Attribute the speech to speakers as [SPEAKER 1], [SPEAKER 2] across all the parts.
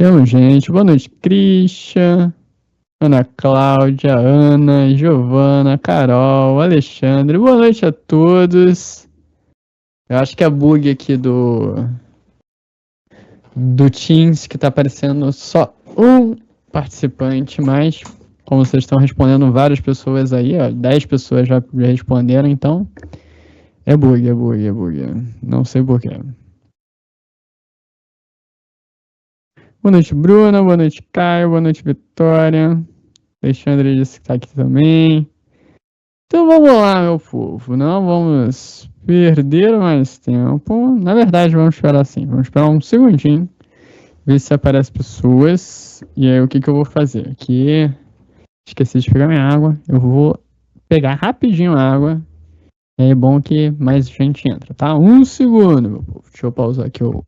[SPEAKER 1] Temos gente. Boa noite, Christian, Ana Cláudia, Ana, Giovana, Carol, Alexandre. Boa noite a todos. Eu acho que é bug aqui do Teams que tá aparecendo só um participante, mas como vocês estão respondendo várias pessoas aí, ó, 10 pessoas já responderam, então é bug. Não sei porquê. Boa noite, Bruna. Boa noite, Caio. Boa noite, Vitória. Alexandre disse que tá aqui também. Então vamos lá, meu povo. Não vamos perder mais tempo. Na verdade, vamos esperar assim. Vamos esperar um segundinho. Ver se aparecem pessoas. E aí, o que eu vou fazer? Aqui. Esqueci de pegar minha água. Eu vou pegar rapidinho a água. É bom que mais gente entra, tá? Um segundo, meu povo. Deixa eu pausar aqui o.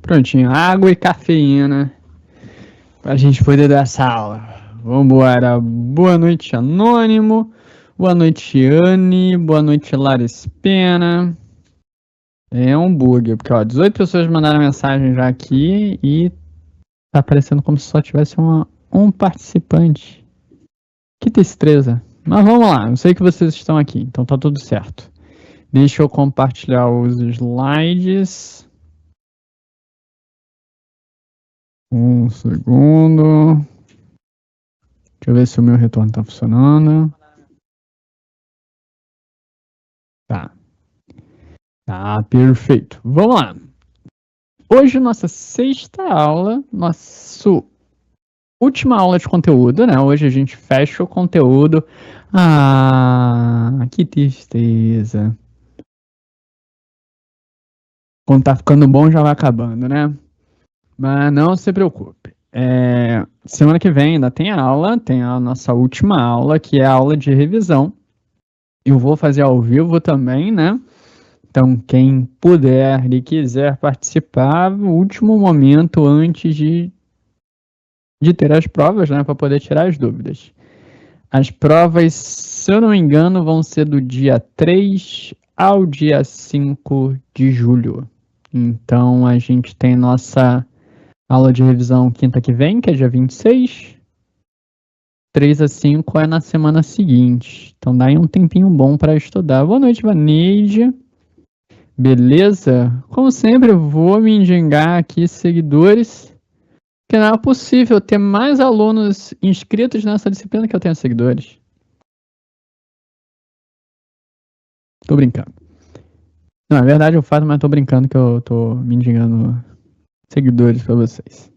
[SPEAKER 1] Prontinho, água e cafeína pra gente poder dar essa aula. Vambora. Boa noite, Anônimo. Boa noite, Anne. Boa noite, Laris Pena. É um bug, porque ó, 18 pessoas mandaram mensagem já aqui e tá aparecendo como se só tivesse um participante. Que tristeza. Mas vamos lá, eu sei que vocês estão aqui, então tá tudo certo. Deixa eu compartilhar os slides. Um segundo. Deixa eu ver se o meu retorno tá funcionando. Tá. Tá, perfeito. Vamos lá. Hoje, nossa sexta aula, nossa última aula de conteúdo, né? Hoje a gente fecha o conteúdo. Ah, que tristeza. Quando tá ficando bom, já vai acabando, né? Mas não se preocupe. Semana que vem ainda tem aula, tem a nossa última aula, que é a aula de revisão. Eu vou fazer ao vivo também, né? Então, quem puder e quiser participar, no último momento antes de ter as provas, né? Para poder tirar as dúvidas. As provas, se eu não me engano, vão ser do dia 3 ao dia 5 de julho. Então, a gente tem nossa aula de revisão quinta que vem, que é dia 26. 3 a 5 é na semana seguinte. Então, dá aí um tempinho bom para estudar. Boa noite, Vaneide. Beleza? Como sempre, vou me engengar aqui, seguidores. Porque não é possível ter mais alunos inscritos nessa disciplina que eu tenho seguidores. Tô brincando. Não, é verdade eu faço, mas tô brincando que eu tô me engenhando seguidores pra vocês.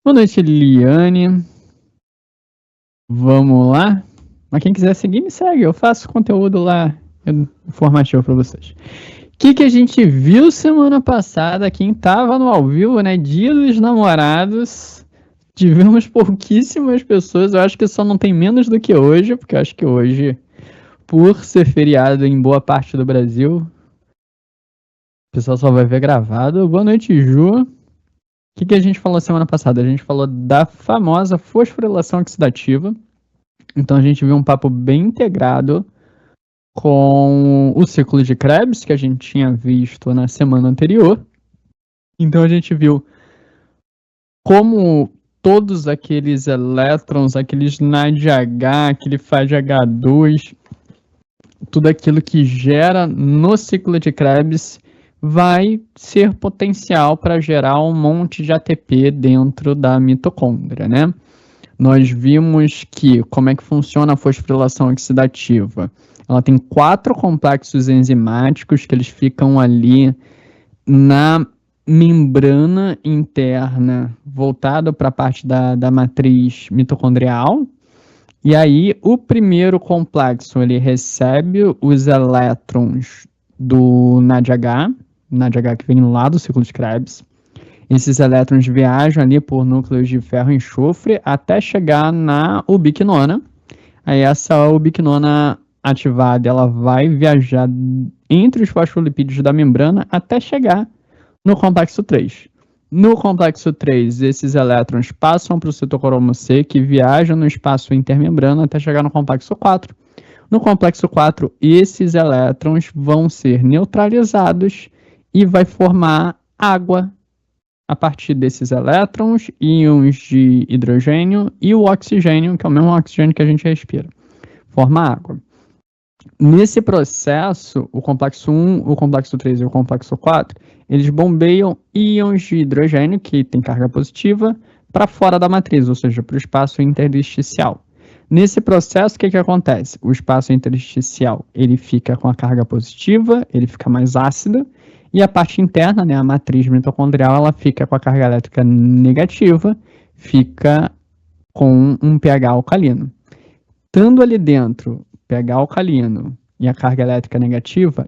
[SPEAKER 1] Boa noite, Liane. Vamos lá? Mas quem quiser seguir, me segue. Eu faço conteúdo lá informativo pra vocês. O que a gente viu semana passada? Quem tava no ao vivo, né? Dia dos Namorados. tivemos pouquíssimas pessoas, eu acho que só não tem menos do que hoje, porque eu acho que hoje, por ser feriado em boa parte do Brasil, o pessoal só vai ver gravado. Boa noite, Ju. O que a gente falou semana passada? A gente falou da famosa fosforilação oxidativa. Então a gente viu um papo bem integrado com o ciclo de Krebs, que a gente tinha visto na semana anterior. Então a gente viu como todos aqueles elétrons, aqueles NADH, aquele FADH2, tudo aquilo que gera no ciclo de Krebs vai ser potencial para gerar um monte de ATP dentro da mitocôndria, né? Nós vimos que como é que funciona a fosforilação oxidativa. Ela tem 4 complexos enzimáticos que eles ficam ali na membrana interna, voltado para a parte da matriz mitocondrial. E aí, o primeiro complexo, ele recebe os elétrons do NADH que vem lá do ciclo de Krebs. Esses elétrons viajam ali por núcleos de ferro e enxofre até chegar na ubiquinona. Aí essa ubiquinona ativada, ela vai viajar entre os fosfolipídios da membrana até chegar no complexo 3. No complexo 3, esses elétrons passam para o citocromo C, que viaja no espaço intermembrana até chegar no complexo 4. No complexo 4, esses elétrons vão ser neutralizados e vai formar água a partir desses elétrons, íons de hidrogênio e o oxigênio, que é o mesmo oxigênio que a gente respira. Forma água. Nesse processo, o complexo 1, o complexo 3 e o complexo 4, eles bombeiam íons de hidrogênio, que tem carga positiva, para fora da matriz, ou seja, para o espaço intersticial. Nesse processo, o que acontece? O espaço intersticial, ele fica com a carga positiva, ele fica mais ácido, e a parte interna, né, a matriz mitocondrial, ela fica com a carga elétrica negativa, fica com um pH alcalino. Estando ali dentro, pH alcalino e a carga elétrica negativa,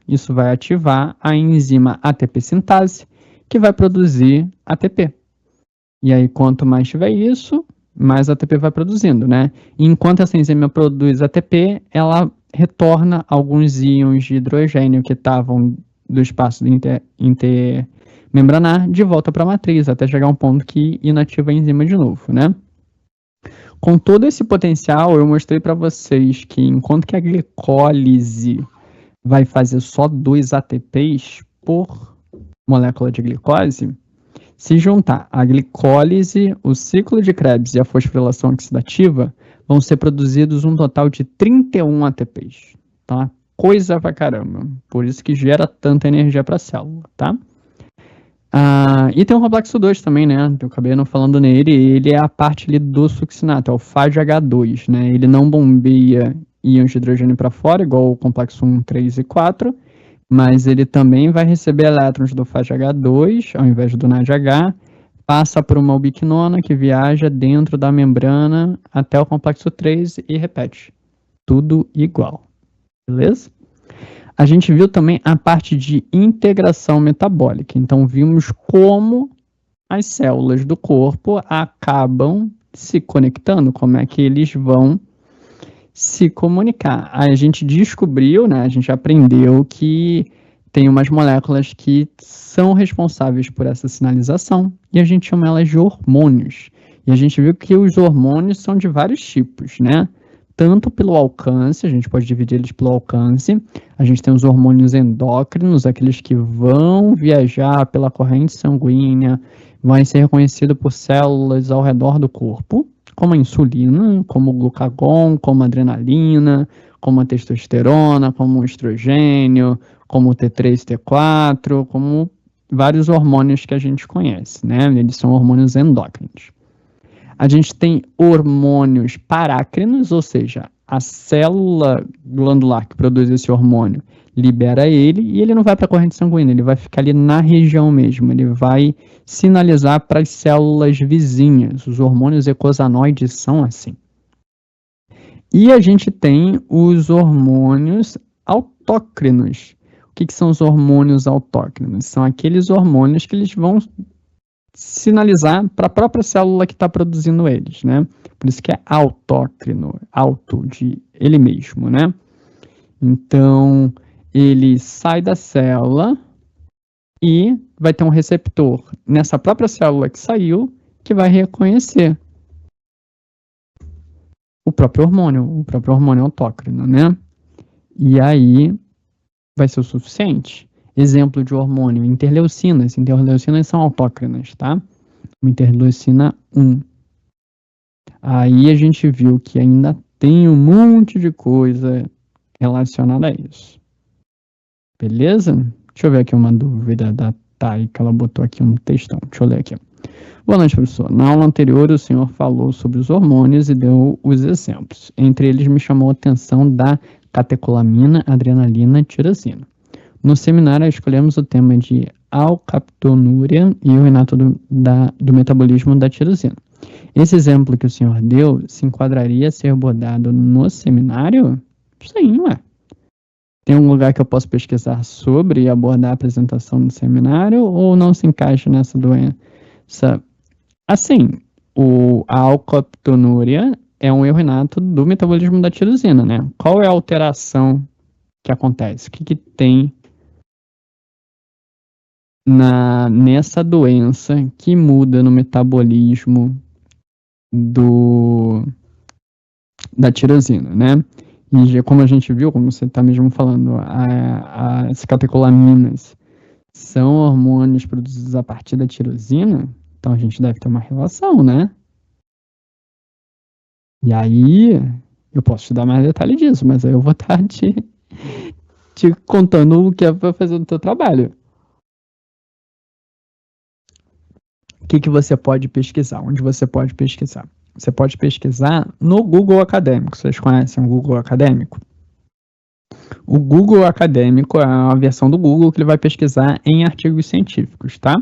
[SPEAKER 1] isso vai ativar a enzima ATP sintase, que vai produzir ATP. E aí, quanto mais tiver isso, mais ATP vai produzindo, né? E enquanto essa enzima produz ATP, ela retorna alguns íons de hidrogênio que estavam do espaço intermembranar de volta para a matriz, até chegar a um ponto que inativa a enzima de novo, né? Com todo esse potencial, eu mostrei para vocês que enquanto que a glicólise vai fazer só 2 ATPs por molécula de glicose, se juntar a glicólise, o ciclo de Krebs e a fosforilação oxidativa, vão ser produzidos um total de 31 ATPs, tá? Coisa pra caramba. Por isso que gera tanta energia para a célula, tá? E tem o complexo 2 também, né? Eu acabei não falando nele. Ele é a parte ali do succinato, é o FADH2, né? Ele não bombeia íons de hidrogênio para fora, igual o complexo 1, 3 e 4, mas ele também vai receber elétrons do FADH2, ao invés do NADH, passa por uma ubiquinona que viaja dentro da membrana até o complexo 3 e repete. Tudo igual. Beleza? A gente viu também a parte de integração metabólica. Então, vimos como as células do corpo acabam se conectando, como é que eles vão se comunicar. A gente descobriu, né, a gente aprendeu que tem umas moléculas que são responsáveis por essa sinalização e a gente chama elas de hormônios. E a gente viu que os hormônios são de vários tipos, né? Tanto pelo alcance, a gente pode dividir eles pelo alcance. A gente tem os hormônios endócrinos, aqueles que vão viajar pela corrente sanguínea, vão ser reconhecidos por células ao redor do corpo, como a insulina, como o glucagon, como a adrenalina, como a testosterona, como o estrogênio, como o T3, T4, como vários hormônios que a gente conhece, né? Eles são hormônios endócrinos. A gente tem hormônios parácrinos, ou seja, a célula glandular que produz esse hormônio libera ele e ele não vai para a corrente sanguínea, ele vai ficar ali na região mesmo, ele vai sinalizar para as células vizinhas. Os hormônios eicosanoides são assim. E a gente tem os hormônios autócrinos. O que são os hormônios autócrinos? São aqueles hormônios que eles vão sinalizar para a própria célula que está produzindo eles, né? Por isso que é autócrino, auto de ele mesmo, né? Então, ele sai da célula e vai ter um receptor nessa própria célula que saiu que vai reconhecer o próprio hormônio autócrino, né? E aí vai ser o suficiente. Exemplo de hormônio, interleucinas. Interleucinas são autócrinas, tá? Interleucina 1. Aí a gente viu que ainda tem um monte de coisa relacionada a isso. Beleza? Deixa eu ver aqui uma dúvida da Thay, que ela botou aqui um textão. Deixa eu ler aqui. Boa noite, professor. Na aula anterior, o senhor falou sobre os hormônios e deu os exemplos. Entre eles, me chamou a atenção da catecolamina, adrenalina, tirosina. No seminário, escolhemos o tema de alcaptonúria e o renato do metabolismo da tirosina. Esse exemplo que o senhor deu se enquadraria a ser abordado no seminário? Sim, ué. Tem um lugar que eu posso pesquisar sobre e abordar a apresentação no seminário ou não se encaixa nessa doença? Assim, a alcaptonúria é um erro inato do metabolismo da tirosina, né? Qual é a alteração que acontece? O que tem nessa doença que muda no metabolismo da tirosina, né? E como a gente viu, como você está mesmo falando, as catecolaminas são hormônios produzidos a partir da tirosina, então a gente deve ter uma relação, né? E aí, eu posso te dar mais detalhe disso, mas aí eu vou estar te contando o que é para fazer no teu trabalho. O que você pode pesquisar? Onde você pode pesquisar? Você pode pesquisar no Google Acadêmico. Vocês conhecem o Google Acadêmico? O Google Acadêmico é a versão do Google que ele vai pesquisar em artigos científicos, tá?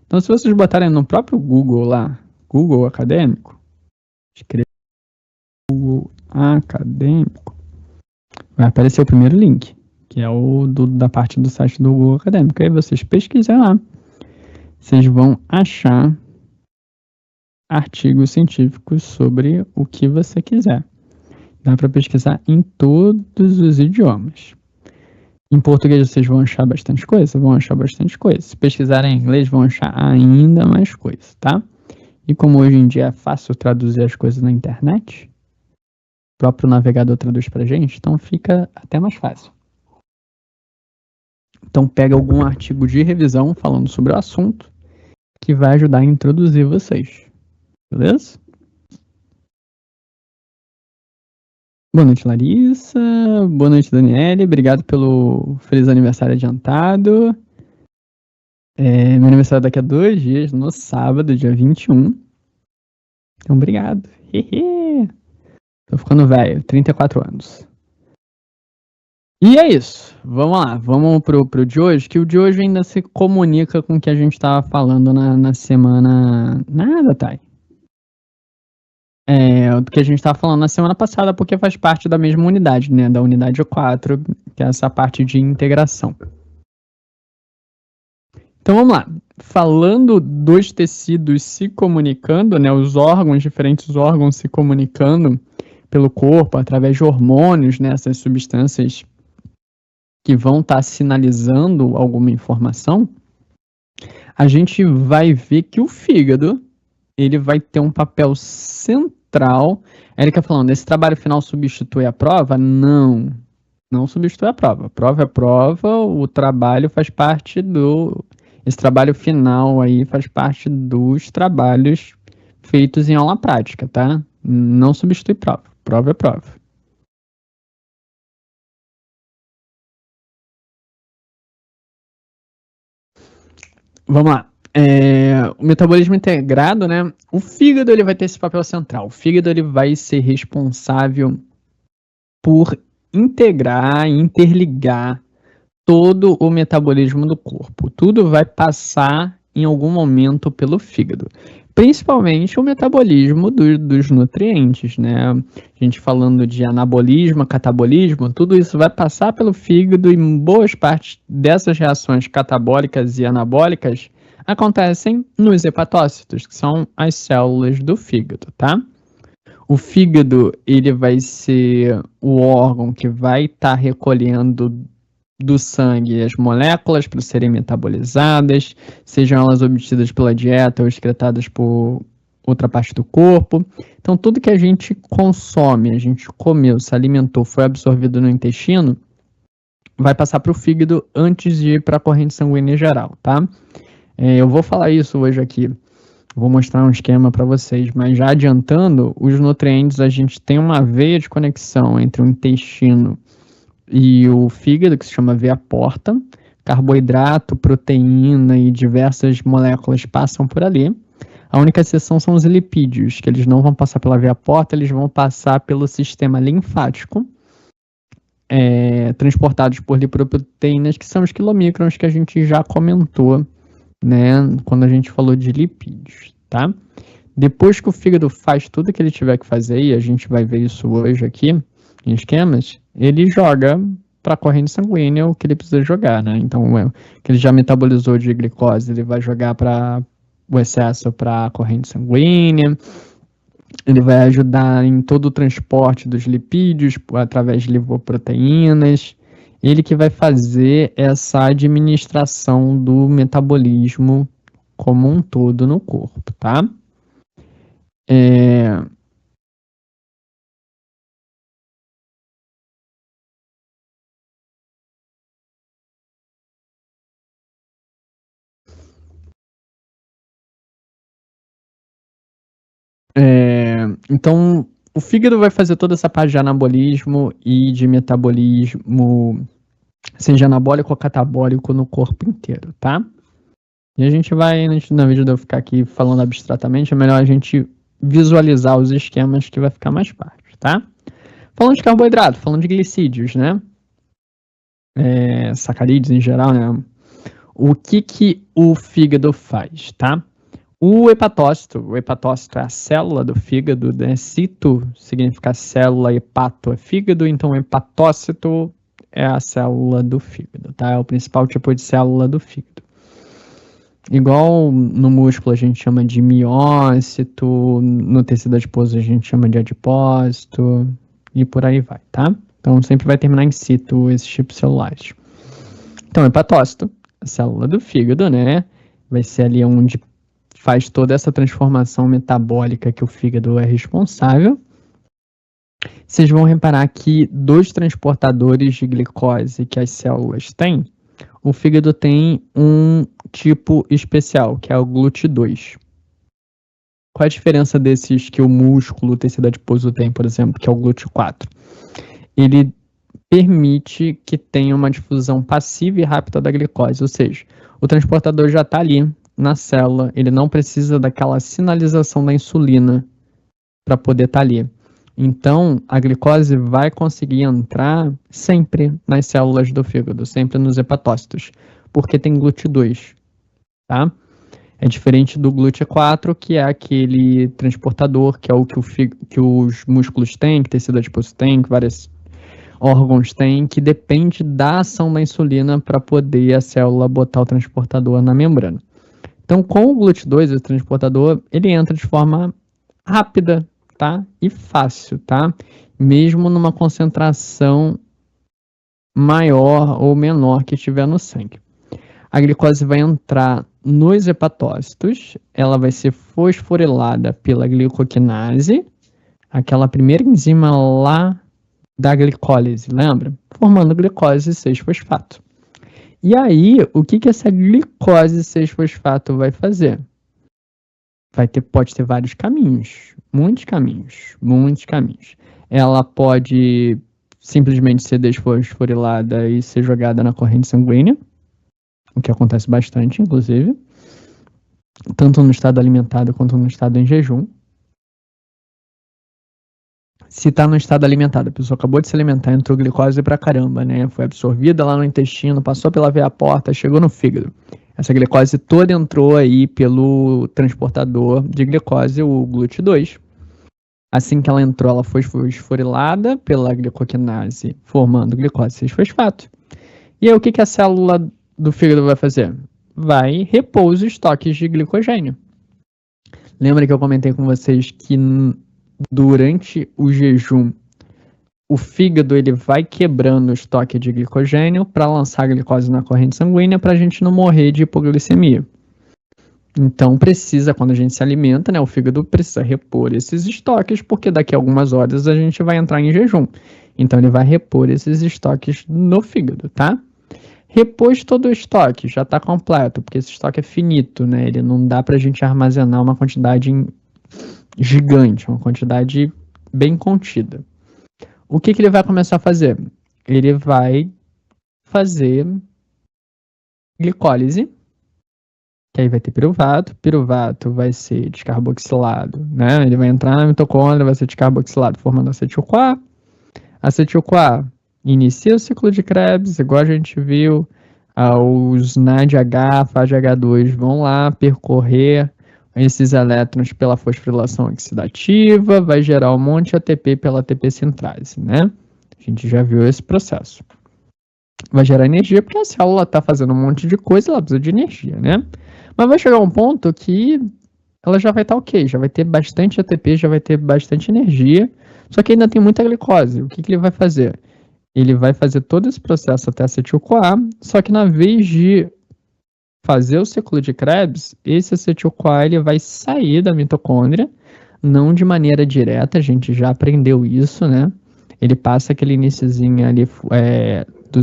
[SPEAKER 1] Então, se vocês botarem no próprio Google lá, Google Acadêmico, escreva Google Acadêmico, vai aparecer o primeiro link, que é o da parte do site do Google Acadêmico. Aí vocês pesquisem lá. Vocês vão achar artigos científicos sobre o que você quiser. Dá para pesquisar em todos os idiomas. Em português vocês vão achar bastante coisa? Se pesquisarem em inglês, vão achar ainda mais coisa, tá? E como hoje em dia é fácil traduzir as coisas na internet, o próprio navegador traduz pra gente, então fica até mais fácil. Então pega algum artigo de revisão falando sobre o assunto, que vai ajudar a introduzir vocês. Beleza? Boa noite, Larissa. Boa noite, Daniele. Obrigado pelo feliz aniversário adiantado. Meu aniversário é daqui a 2 dias, no sábado, dia 21. Então, obrigado. Tô ficando velho, 34 anos. E é isso. Vamos lá. Vamos pro de hoje, que o de hoje ainda se comunica com o que a gente tava falando na semana... Nada, Thay. Do que a gente estava falando na semana passada, porque faz parte da mesma unidade, né? Da unidade 4, que é essa parte de integração. Então vamos lá. Falando dos tecidos se comunicando, né? Os órgãos, diferentes órgãos se comunicando pelo corpo através de hormônios, né? Essas substâncias que vão estar sinalizando alguma informação, a gente vai ver que o fígado ele vai ter um papel central. Érica falando, esse trabalho final substitui a prova? Não substitui a prova. A prova é prova, o trabalho faz parte esse trabalho final aí faz parte dos trabalhos feitos em aula prática, tá? Não substitui prova. Prova é prova. Vamos lá. O metabolismo integrado, né? O fígado ele vai ter esse papel central. O fígado ele vai ser responsável por integrar, interligar todo o metabolismo do corpo. Tudo vai passar em algum momento pelo fígado. Principalmente o metabolismo dos nutrientes, né? A gente falando de anabolismo, catabolismo, tudo isso vai passar pelo fígado e boas partes dessas reações catabólicas e anabólicas acontecem nos hepatócitos, que são as células do fígado, tá? O fígado, ele vai ser o órgão que vai estar recolhendo do sangue as moléculas para serem metabolizadas, sejam elas obtidas pela dieta ou excretadas por outra parte do corpo. Então, tudo que a gente consome, a gente comeu, se alimentou, foi absorvido no intestino, vai passar para o fígado antes de ir para a corrente sanguínea geral, tá? Eu vou falar isso hoje aqui. Vou mostrar um esquema para vocês, mas já adiantando, os nutrientes, a gente tem uma veia de conexão entre o intestino e o fígado, que se chama veia porta. Carboidrato, proteína e diversas moléculas passam por ali. A única exceção são os lipídios, que eles não vão passar pela veia porta, eles vão passar pelo sistema linfático, transportados por lipoproteínas, que são os quilomicrons que a gente já comentou, né, quando a gente falou de lipídios, tá? Depois que o fígado faz tudo que ele tiver que fazer, e a gente vai ver isso hoje aqui, em esquemas, ele joga para a corrente sanguínea o que ele precisa jogar, né? Então, o que ele já metabolizou de glicose, ele vai jogar para o excesso para a corrente sanguínea, ele vai ajudar em todo o transporte dos lipídios através de lipoproteínas, ele que vai fazer essa administração do metabolismo como um todo no corpo, tá? Então, o fígado vai fazer toda essa parte de anabolismo e de metabolismo, seja anabólico ou catabólico, no corpo inteiro, tá? E a gente vai, na vez de eu ficar aqui falando abstratamente, é melhor a gente visualizar os esquemas que vai ficar mais fácil, tá? Falando de carboidrato, falando de glicídios, né? Sacarídeos em geral, né? O que o fígado faz, tá? O hepatócito é a célula do fígado, né? Cito significa célula, hepato é fígado, então o hepatócito é a célula do fígado, tá? É o principal tipo de célula do fígado. Igual no músculo a gente chama de miócito, no tecido adiposo a gente chama de adipócito, e por aí vai, tá? Então sempre vai terminar em cito esses tipos celulares. Então, hepatócito, a célula do fígado, né? Vai ser ali onde faz toda essa transformação metabólica que o fígado é responsável. Vocês vão reparar que dos transportadores de glicose que as células têm, o fígado tem um tipo especial, que é o GLUT2. Qual a diferença desses que o músculo, o tecido adiposo tem, por exemplo, que é o GLUT4? Ele permite que tenha uma difusão passiva e rápida da glicose, ou seja, o transportador já está ali na célula, ele não precisa daquela sinalização da insulina para poder estar ali. Então, a glicose vai conseguir entrar sempre nas células do fígado, sempre nos hepatócitos, porque tem GLUT2, tá? É diferente do GLUT4, que é aquele transportador, que é o que os músculos têm, que o tecido adiposo tem, que vários órgãos têm, que depende da ação da insulina para poder a célula botar o transportador na membrana. Então, com o GLUT2, o transportador, ele entra de forma rápida, tá? E fácil, tá? Mesmo numa concentração maior ou menor que estiver no sangue. A glicose vai entrar nos hepatócitos, ela vai ser fosforilada pela glicoquinase, aquela primeira enzima lá da glicólise, lembra? Formando glicose 6-fosfato. E aí, o que essa glicose 6-fosfato vai fazer? Pode ter vários caminhos, muitos caminhos. Ela pode simplesmente ser desfosforilada e ser jogada na corrente sanguínea, o que acontece bastante, inclusive, tanto no estado alimentado quanto no estado em jejum. Se está no estado alimentado, a pessoa acabou de se alimentar, entrou glicose pra caramba, né? Foi absorvida lá no intestino, passou pela veia porta, chegou no fígado. Essa glicose toda entrou aí pelo transportador de glicose, o GLUT2. Assim que ela entrou, ela foi fosforilada pela glicoquinase, formando glicose 6-fosfato. E aí, o que a célula do fígado vai fazer? vai repor os estoques de glicogênio. Lembra que eu comentei com vocês que durante o jejum, o fígado ele vai quebrando o estoque de glicogênio para lançar a glicose na corrente sanguínea para a gente não morrer de hipoglicemia. Então precisa, quando a gente se alimenta, né, o fígado precisa repor esses estoques, porque daqui a algumas horas a gente vai entrar em jejum. Então ele vai repor esses estoques no fígado, tá? Repôs todo o estoque, já está completo, porque esse estoque é finito, né? Ele não dá para a gente armazenar uma quantidade gigante, uma quantidade bem contida. O que ele vai começar a fazer? Ele vai fazer glicólise, que aí vai ter piruvato vai ser descarboxilado, né? Ele vai entrar na mitocôndria, vai ser descarboxilado, formando acetil-CoA. Acetil-CoA inicia o ciclo de Krebs, igual a gente viu, os NADH, FADH2 vão lá percorrer esses elétrons pela fosforilação oxidativa, vai gerar um monte de ATP pela ATP sintrase, né? A gente já viu esse processo. Vai gerar energia porque a célula está fazendo um monte de coisa e ela precisa de energia, né? Mas vai chegar um ponto que ela já vai estar ok, já vai ter bastante ATP, já vai ter bastante energia, só que ainda tem muita glicose. O que ele vai fazer? Ele vai fazer todo esse processo até acetil-CoA, só que na vez de fazer o ciclo de Krebs, esse acetil-CoA ele vai sair da mitocôndria, não de maneira direta, a gente já aprendeu isso, né? Ele passa aquele iniciozinho ali do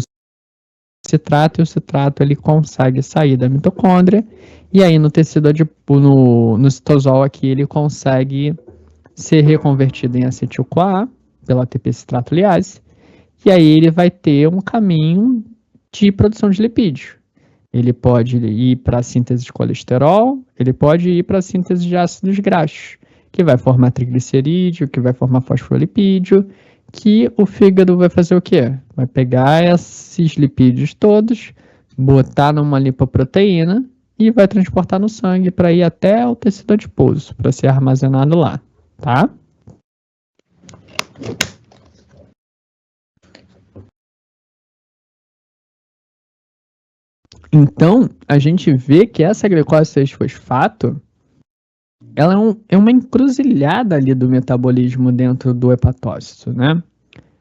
[SPEAKER 1] citrato, e o citrato ele consegue sair da mitocôndria, e aí no tecido no citosol aqui ele consegue ser reconvertido em acetil-CoA pela ATP citratoliase, e aí ele vai ter um caminho de produção de lipídio. Ele pode ir para a síntese de colesterol, ele pode ir para a síntese de ácidos graxos, que vai formar triglicerídeo, que vai formar fosfolipídio, que o fígado vai fazer o quê? Vai pegar esses lipídios todos, botar numa lipoproteína e vai transportar no sangue para ir até o tecido adiposo, para ser armazenado lá, tá? Então, a gente vê que essa glicose 6-fosfato, ela é uma encruzilhada ali do metabolismo dentro do hepatócito, né?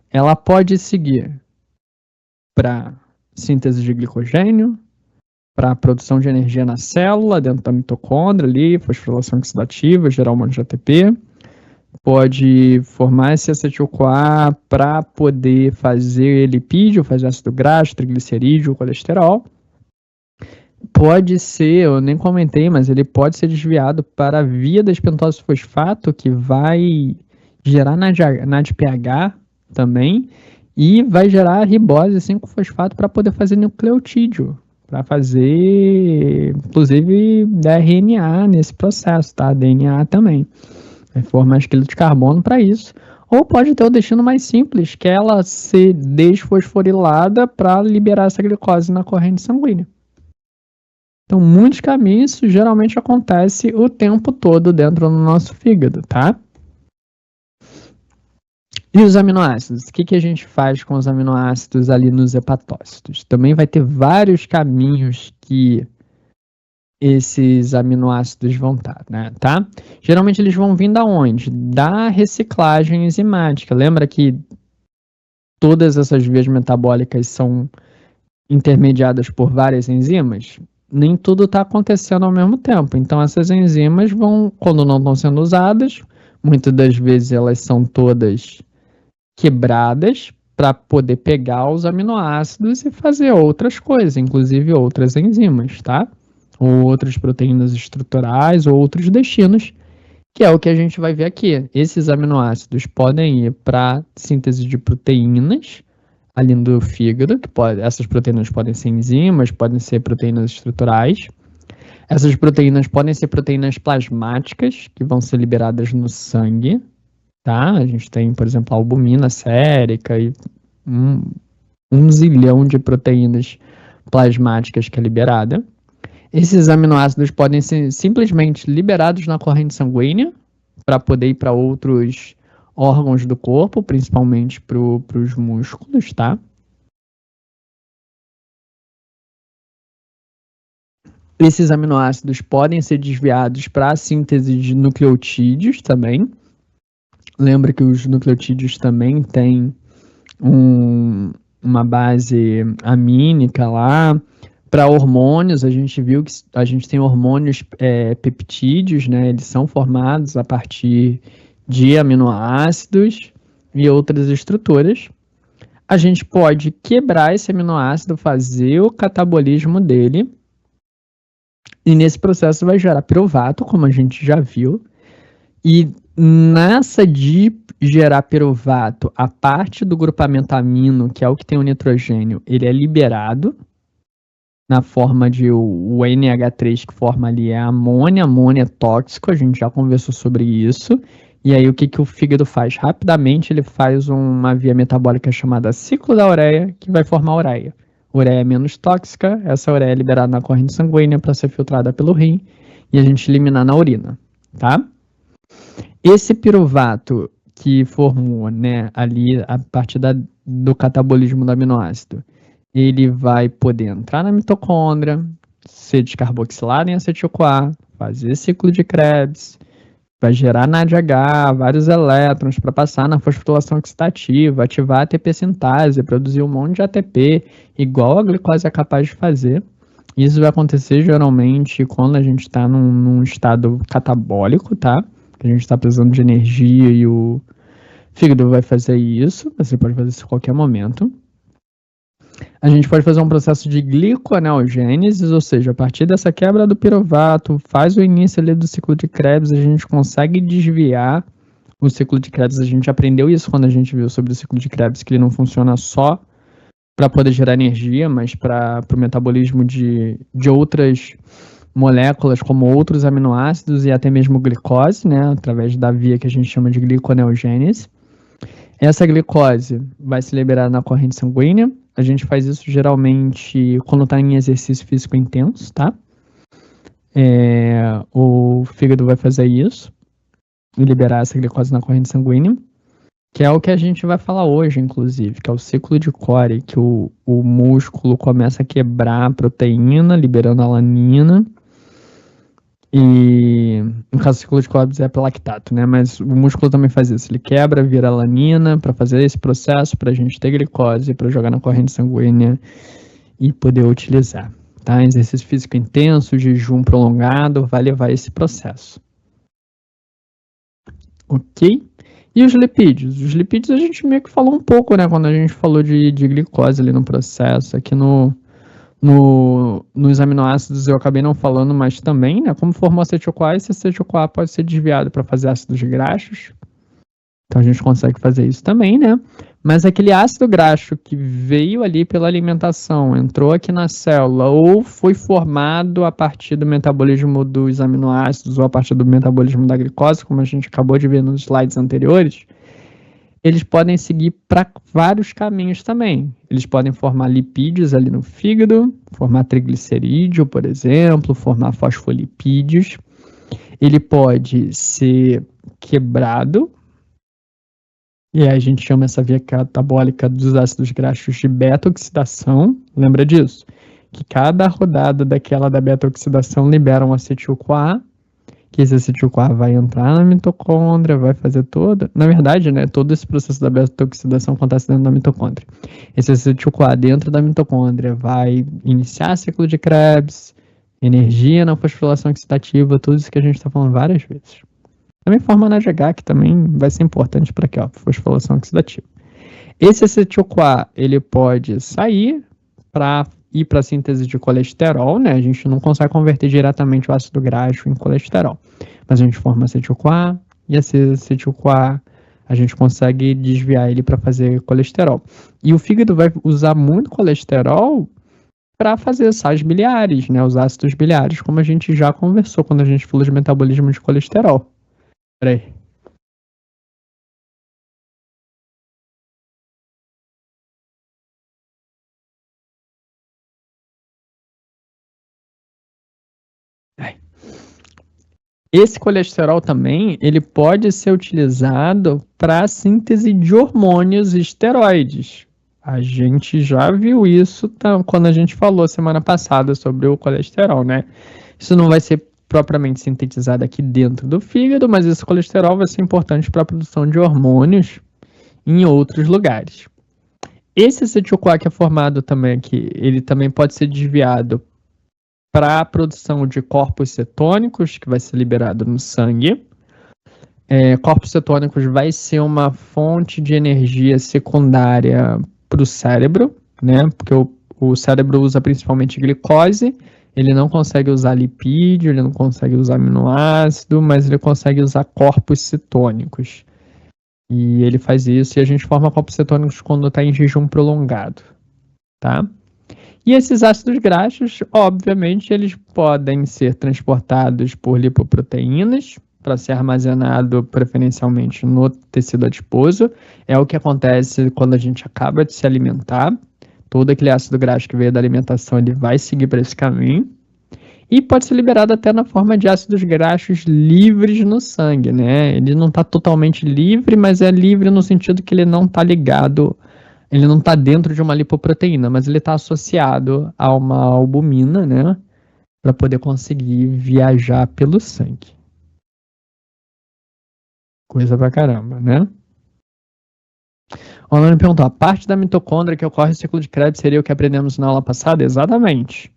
[SPEAKER 1] Ela pode seguir para síntese de glicogênio, para a produção de energia na célula, dentro da mitocôndria ali, fosforilação oxidativa, gerar um monte de ATP. Pode formar esse acetil-CoA para poder fazer lipídio, fazer ácido graxo, triglicerídeo, colesterol. Pode ser, eu nem comentei, mas ele pode ser desviado para a via da pentose fosfato, que vai gerar NADPH também, e vai gerar ribose 5-fosfato para poder fazer nucleotídeo, para fazer, inclusive, RNA nesse processo, tá? DNA também. Vai formar esqueleto de carbono para isso. Ou pode ter o destino mais simples, que é ela ser desfosforilada para liberar essa glicose na corrente sanguínea. Então, muitos caminhos, isso geralmente acontece o tempo todo dentro do nosso fígado, tá? E os aminoácidos? O que a gente faz com os aminoácidos ali nos hepatócitos? Também vai ter vários caminhos que esses aminoácidos vão estar, né, tá? Geralmente eles vão vir da onde? Da reciclagem enzimática. Lembra que todas essas vias metabólicas são intermediadas por várias enzimas? Nem tudo está acontecendo ao mesmo tempo. Então, essas enzimas vão, quando não estão sendo usadas, muitas das vezes elas são todas quebradas para poder pegar os aminoácidos e fazer outras coisas, inclusive outras enzimas, tá? Ou outras proteínas estruturais, ou outros destinos, que é o que a gente vai ver aqui. Esses aminoácidos podem ir para síntese de proteínas, ali do fígado, que essas proteínas podem ser enzimas, podem ser proteínas estruturais. Essas proteínas podem ser proteínas plasmáticas, que vão ser liberadas no sangue, tá? A gente tem, por exemplo, a albumina sérica e um zilhão de proteínas plasmáticas que é liberada. Esses aminoácidos podem ser simplesmente liberados na corrente sanguínea para poder ir para outros órgãos do corpo, principalmente para os músculos, tá? Esses aminoácidos podem ser desviados para a síntese de nucleotídeos também. Lembra que os nucleotídeos também têm uma base amínica lá. Para hormônios, a gente viu que a gente tem hormônios peptídeos, né? Eles são formados a partir de aminoácidos e outras estruturas. A gente pode quebrar esse aminoácido, fazer o catabolismo dele, e nesse processo vai gerar piruvato, como a gente já viu. E nessa de gerar piruvato, a parte do grupamento amino, que é o que tem o nitrogênio, ele é liberado na forma de o NH3 que forma ali é amônia. Amônia é tóxico, a gente já conversou sobre isso. E aí o que o fígado faz? Rapidamente ele faz uma via metabólica chamada ciclo da ureia, que vai formar ureia. Ureia é menos tóxica, essa ureia é liberada na corrente sanguínea para ser filtrada pelo rim e a gente eliminar na urina, tá? Esse piruvato que formou, né, ali a partir do catabolismo do aminoácido, ele vai poder entrar na mitocôndria, ser descarboxilado em acetil-CoA, fazer ciclo de Krebs, vai gerar NADH, vários elétrons para passar na fosforilação oxidativa, ativar a ATP sintase, produzir um monte de ATP, igual a glicose é capaz de fazer. Isso vai acontecer geralmente quando a gente está num estado catabólico, tá? Que a gente está precisando de energia e o fígado vai fazer isso, você pode fazer isso a qualquer momento. A gente pode fazer um processo de gliconeogênese, ou seja, a partir dessa quebra do piruvato, faz o início ali do ciclo de Krebs, a gente consegue desviar o ciclo de Krebs. A gente aprendeu isso quando a gente viu sobre o ciclo de Krebs, que ele não funciona só para poder gerar energia, mas para o metabolismo de outras moléculas, como outros aminoácidos e até mesmo glicose, né, através da via que a gente chama de gliconeogênese. Essa glicose vai se liberar na corrente sanguínea. A gente faz isso geralmente quando está em exercício físico intenso, tá? O fígado vai fazer isso e liberar essa glicose na corrente sanguínea, que é o que a gente vai falar hoje, inclusive, que é o ciclo de Cori, que o músculo começa a quebrar a proteína, liberando a alanina. E no caso do ciclo de Krebs é lactato, né? Mas o músculo também faz isso. Ele quebra, vira alanina para fazer esse processo, para a gente ter glicose, para jogar na corrente sanguínea e poder utilizar. Tá? Exercício físico intenso, jejum prolongado, vai levar esse processo. Ok? E os lipídios? Os lipídios a gente meio que falou um pouco, né? Quando a gente falou de glicose ali no processo. Aqui nos aminoácidos eu acabei não falando, mas também, né? Como formou acetil-CoA, esse acetil-CoA pode ser desviado para fazer ácidos graxos. Então a gente consegue fazer isso também, né? Mas aquele ácido graxo que veio ali pela alimentação, entrou aqui na célula, ou foi formado a partir do metabolismo dos aminoácidos, ou a partir do metabolismo da glicose, como a gente acabou de ver nos slides anteriores, eles podem seguir para vários caminhos também. Eles podem formar lipídios ali no fígado, formar triglicerídeo, por exemplo, formar fosfolipídios. Ele pode ser quebrado, e aí a gente chama essa via catabólica dos ácidos graxos de beta-oxidação. Lembra disso? Que cada rodada daquela da beta-oxidação libera um acetil-CoA, que esse acetil-CoA vai entrar na mitocôndria, vai fazer toda... Na verdade, né, todo esse processo da beta-oxidação acontece dentro da mitocôndria. Esse acetil-CoA dentro da mitocôndria vai iniciar ciclo de Krebs, energia na fosforilação oxidativa, tudo isso que a gente está falando várias vezes. Também forma NADH, que também vai ser importante para aqui, ó, fosforilação oxidativa. Esse acetil-CoA, ele pode sair para ir para a síntese de colesterol, né? A gente não consegue converter diretamente o ácido graxo em colesterol, mas a gente forma acetil-CoA, e esse acetil-CoA a gente consegue desviar ele para fazer colesterol. E o fígado vai usar muito colesterol para fazer sais biliares, né? Os ácidos biliares, como a gente já conversou quando a gente falou de metabolismo de colesterol. Peraí. Esse colesterol também, ele pode ser utilizado para a síntese de hormônios e esteroides. A gente já viu isso quando a gente falou semana passada sobre o colesterol, né? Isso não vai ser propriamente sintetizado aqui dentro do fígado, mas esse colesterol vai ser importante para a produção de hormônios em outros lugares. Esse acetil-CoA que é formado também aqui, ele também pode ser desviado para a produção de corpos cetônicos, que vai ser liberado no sangue. Corpos cetônicos vai ser uma fonte de energia secundária para o cérebro, né? Porque o cérebro usa principalmente glicose, ele não consegue usar lipídio, ele não consegue usar aminoácido, mas ele consegue usar corpos cetônicos. E ele faz isso e a gente forma corpos cetônicos quando está em jejum prolongado, tá? E esses ácidos graxos, obviamente, eles podem ser transportados por lipoproteínas para ser armazenado preferencialmente no tecido adiposo. É o que acontece quando a gente acaba de se alimentar. Todo aquele ácido graxo que veio da alimentação, ele vai seguir para esse caminho. E pode ser liberado até na forma de ácidos graxos livres no sangue, né? Ele não está totalmente livre, mas é livre no sentido que ele não está ligado, ele não está dentro de uma lipoproteína, mas ele está associado a uma albumina, né? Para poder conseguir viajar pelo sangue. Coisa pra caramba, né? O Orlando perguntou, a parte da mitocôndria que ocorre no ciclo de Krebs seria o que aprendemos na aula passada? Exatamente.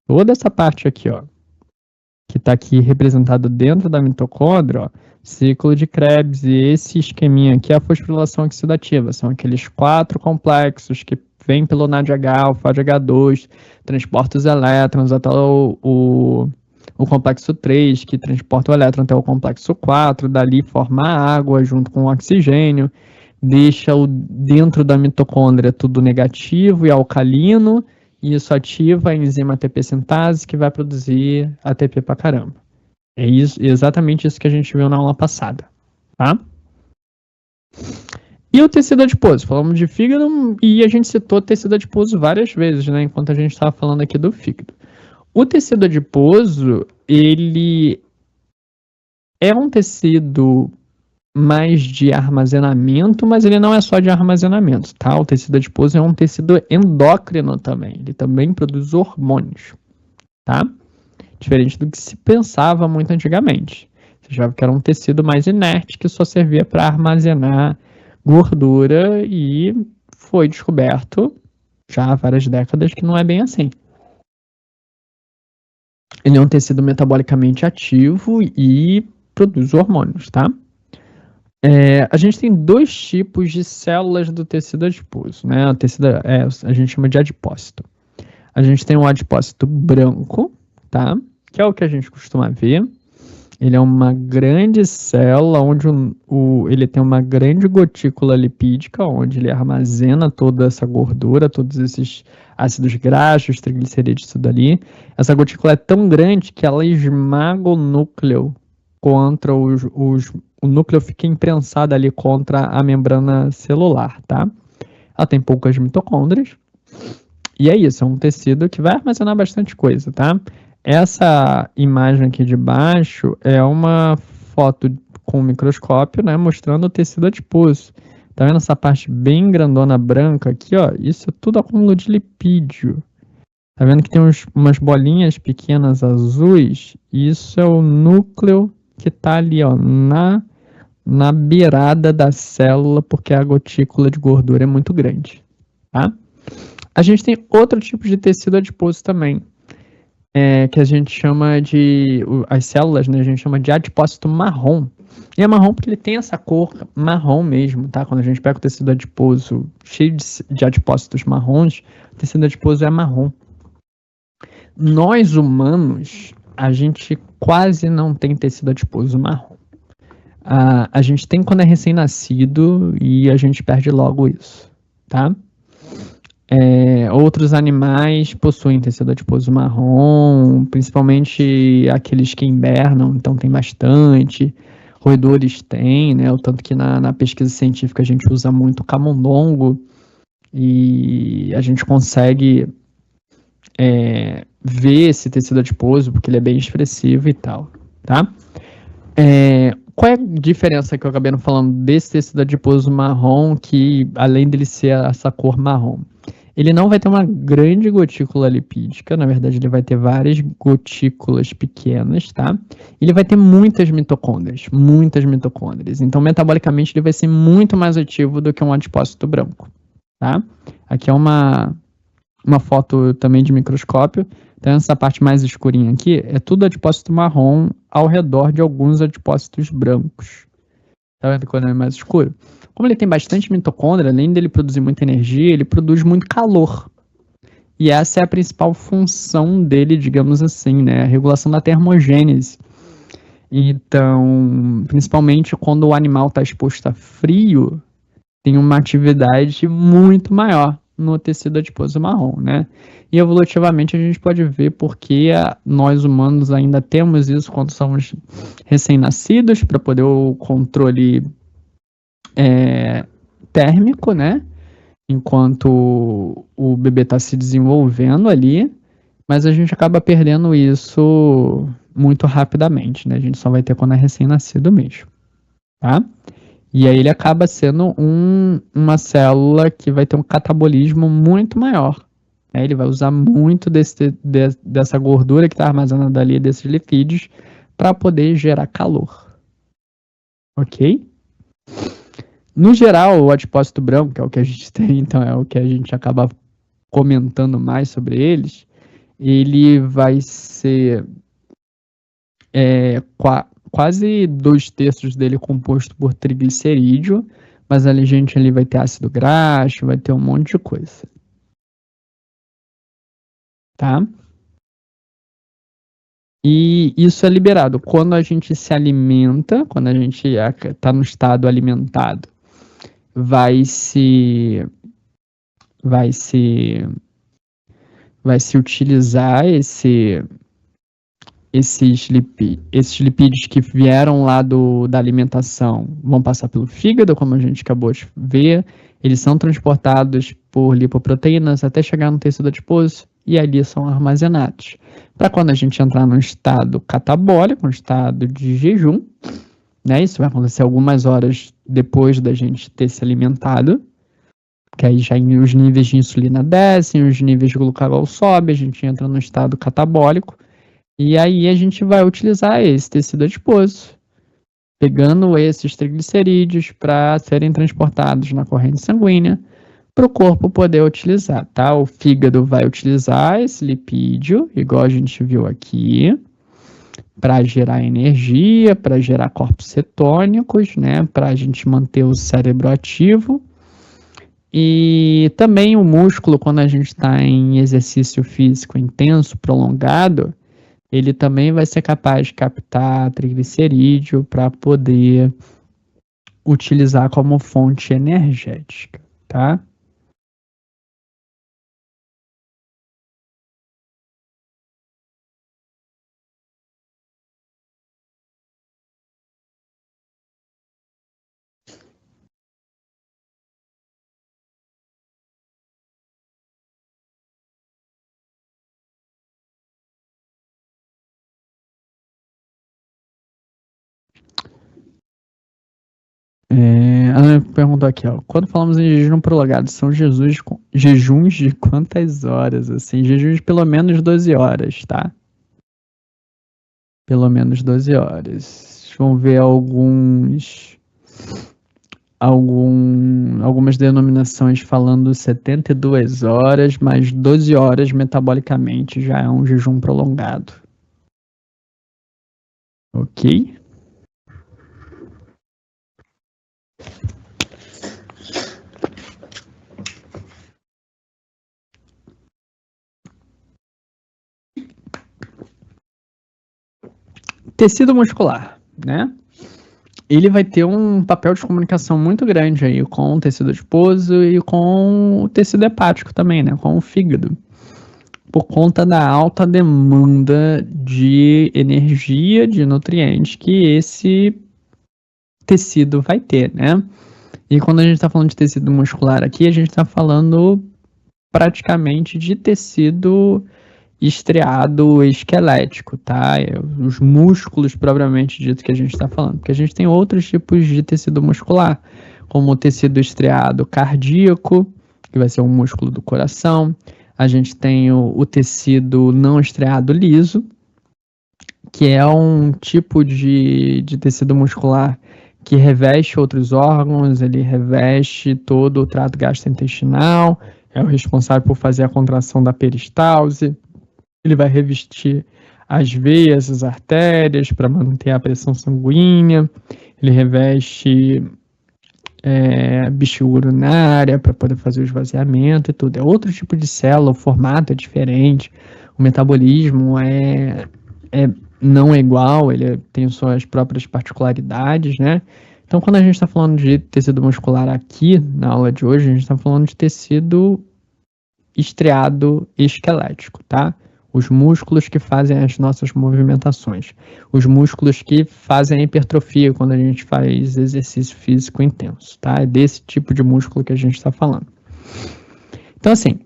[SPEAKER 1] Toda essa parte aqui, ó, que está aqui representado dentro da mitocôndria, ó, ciclo de Krebs, e esse esqueminha aqui é a fosforilação oxidativa. São aqueles 4 complexos que vêm pelo NADH, o FADH2, transporta os elétrons até o complexo 3, que transporta o elétron até o complexo 4, dali forma a água junto com o oxigênio, deixa dentro da mitocôndria tudo negativo e alcalino, e isso ativa a enzima ATP sintase, que vai produzir ATP pra caramba. É exatamente isso que a gente viu na aula passada, tá? E o tecido adiposo? Falamos de fígado e a gente citou tecido adiposo várias vezes, né? Enquanto a gente estava falando aqui do fígado. O tecido adiposo, ele é um tecido mais de armazenamento, mas ele não é só de armazenamento, tá? O tecido adiposo é um tecido endócrino também, ele também produz hormônios, tá? Diferente do que se pensava muito antigamente. Você achava que era um tecido mais inerte que só servia para armazenar gordura e foi descoberto já há várias décadas que não é bem assim. Ele é um tecido metabolicamente ativo e produz hormônios, tá? A gente tem 2 tipos de células do tecido adiposo, né? A gente chama de adipócito. A gente tem um adipócito branco, tá? Que é o que a gente costuma ver. Ele é uma grande célula onde ele tem uma grande gotícula lipídica, onde ele armazena toda essa gordura, todos esses ácidos graxos, triglicerídeos, tudo ali. Essa gotícula é tão grande que ela esmaga o núcleo contra o núcleo fica imprensado ali contra a membrana celular, tá? Ela tem poucas mitocôndrias. E é isso, é um tecido que vai armazenar bastante coisa, tá? Essa imagem aqui de baixo é uma foto com um microscópio, né, mostrando o tecido adiposo. Tá vendo essa parte bem grandona branca aqui, ó? Isso é tudo acúmulo de lipídio. Tá vendo que tem umas bolinhas pequenas azuis? Isso é o núcleo que tá ali, ó, na beirada da célula, porque a gotícula de gordura é muito grande, tá? A gente tem outro tipo de tecido adiposo também, que a gente chama as células, né, a gente chama de adipócito marrom. E é marrom porque ele tem essa cor marrom mesmo, tá? Quando a gente pega o tecido adiposo cheio de adipócitos marrons, o tecido adiposo é marrom. Nós humanos, a gente quase não tem tecido adiposo marrom. A gente tem quando é recém-nascido e a gente perde logo isso, tá? Outros animais possuem tecido adiposo marrom, principalmente aqueles que hibernam, então tem bastante. Roedores têm, né? O tanto que na pesquisa científica a gente usa muito camundongo e a gente consegue ver esse tecido adiposo porque ele é bem expressivo e tal, tá? qual é a diferença que eu acabei não falando desse tecido adiposo marrom, que além dele ser essa cor marrom? Ele não vai ter uma grande gotícula lipídica, na verdade ele vai ter várias gotículas pequenas, tá? Ele vai ter muitas mitocôndrias, muitas mitocôndrias. Então, metabolicamente, ele vai ser muito mais ativo do que um adipócito branco, tá? Aqui é uma foto também de microscópio. Então, essa parte mais escurinha aqui é tudo adipócito marrom ao redor de alguns adipócitos brancos. Tá vendo quando é mais escuro? Como ele tem bastante mitocôndria, além dele produzir muita energia, ele produz muito calor. E essa é a principal função dele, digamos assim, né? A regulação da termogênese. Então, principalmente quando o animal está exposto a frio, tem uma atividade muito maior no tecido adiposo marrom, né? E evolutivamente a gente pode ver porque nós humanos ainda temos isso quando somos recém-nascidos, para poder o controle térmico, né? Enquanto o bebê está se desenvolvendo ali, mas a gente acaba perdendo isso muito rapidamente, né? A gente só vai ter quando é recém-nascido mesmo, tá? E aí ele acaba sendo uma célula que vai ter um catabolismo muito maior. Né? Ele vai usar muito dessa gordura que está armazenada ali, desses lipídios, para poder gerar calor. Ok? No geral, o adipócito branco, que é o que a gente tem, então é o que a gente acaba comentando mais sobre eles, ele vai ser quase 2/3 dele composto por triglicerídeo, mas a gente ali vai ter ácido graxo, vai ter um monte de coisa. Tá? E isso é liberado quando a gente se alimenta, quando a gente está no estado alimentado, vai se utilizar esses lipídios que vieram lá da alimentação, vão passar pelo fígado, como a gente acabou de ver, eles são transportados por lipoproteínas até chegar no tecido adiposo e ali são armazenados. Para quando a gente entrar no estado catabólico, um estado de jejum, né? Isso vai acontecer algumas horas depois da gente ter se alimentado, que aí já os níveis de insulina descem, os níveis de glucagon sobem, a gente entra no estado catabólico, e aí a gente vai utilizar esse tecido adiposo, pegando esses triglicerídeos para serem transportados na corrente sanguínea, para o corpo poder utilizar, tá? O fígado vai utilizar esse lipídio, igual a gente viu aqui, para gerar energia, para gerar corpos cetônicos, né? Para a gente manter o cérebro ativo. E também o músculo, quando a gente está em exercício físico intenso, prolongado, ele também vai ser capaz de captar triglicerídeo para poder utilizar como fonte energética, tá? Ela perguntou aqui, ó, quando falamos em jejum prolongado, são jejuns de quantas horas? Assim, jejuns de pelo menos 12 horas, tá? Pelo menos 12 horas. Vamos ver algumas denominações falando 72 horas, mas 12 horas metabolicamente já é um jejum prolongado. Ok? Tecido muscular, né? Ele vai ter um papel de comunicação muito grande aí com o tecido adiposo e com o tecido hepático também, né? Com o fígado. Por conta da alta demanda de energia, de nutrientes que esse tecido vai ter, né? E quando a gente está falando de tecido muscular aqui, a gente está falando praticamente de tecido estriado esquelético, tá? Os músculos propriamente dito que a gente está falando, porque a gente tem outros tipos de tecido muscular, como o tecido estriado cardíaco, que vai ser um músculo do coração. A gente tem o tecido não estriado liso, que é um tipo de tecido muscular que reveste outros órgãos, ele reveste todo o trato gastrointestinal, é o responsável por fazer a contração da peristalse, ele vai revestir as veias, as artérias para manter a pressão sanguínea, ele reveste bexiga urinária para poder fazer o esvaziamento e tudo. É outro tipo de célula, o formato é diferente, o metabolismo não é igual, ele tem suas próprias particularidades, né? Então, quando a gente está falando de tecido muscular aqui, na aula de hoje, a gente está falando de tecido estriado esquelético, tá? Os músculos que fazem as nossas movimentações. Os músculos que fazem a hipertrofia quando a gente faz exercício físico intenso, tá? É desse tipo de músculo que a gente está falando. Então, assim,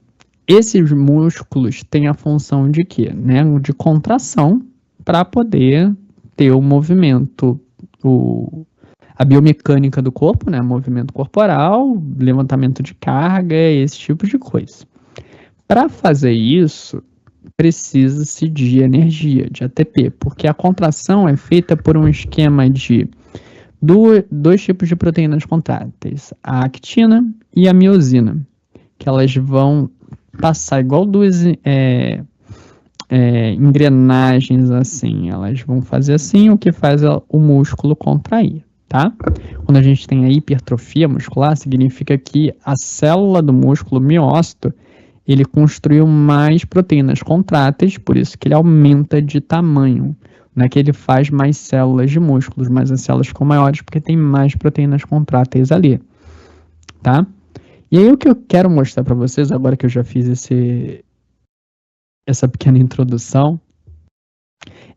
[SPEAKER 1] esses músculos têm a função de quê? Né? De contração para poder ter o movimento, a biomecânica do corpo, né? Movimento corporal, levantamento de carga, esse tipo de coisa. Para fazer isso, precisa-se de energia, de ATP, porque a contração é feita por um esquema de dois tipos de proteínas contráteis, a actina e a miosina, que elas vão passar igual duas engrenagens assim, elas vão fazer assim, o que faz o músculo contrair, tá? Quando a gente tem a hipertrofia muscular, significa que a célula do músculo, o miócito, ele construiu mais proteínas contráteis, por isso que ele aumenta de tamanho. Não é que ele faz mais células de músculos, mas as células ficam maiores porque tem mais proteínas contráteis ali, tá? E aí o que eu quero mostrar para vocês, agora que eu já fiz essa pequena introdução,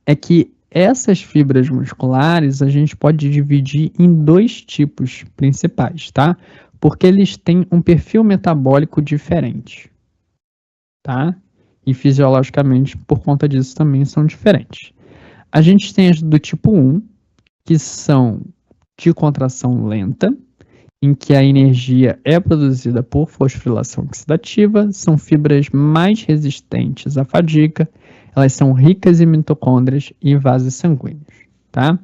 [SPEAKER 1] é que essas fibras musculares a gente pode dividir em dois tipos principais, tá? Porque eles têm um perfil metabólico diferente, tá? E fisiologicamente, por conta disso, também são diferentes. A gente tem as do tipo 1, que são de contração lenta, em que a energia é produzida por fosforilação oxidativa, são fibras mais resistentes à fadiga, elas são ricas em mitocôndrias e vasos sanguíneos, tá?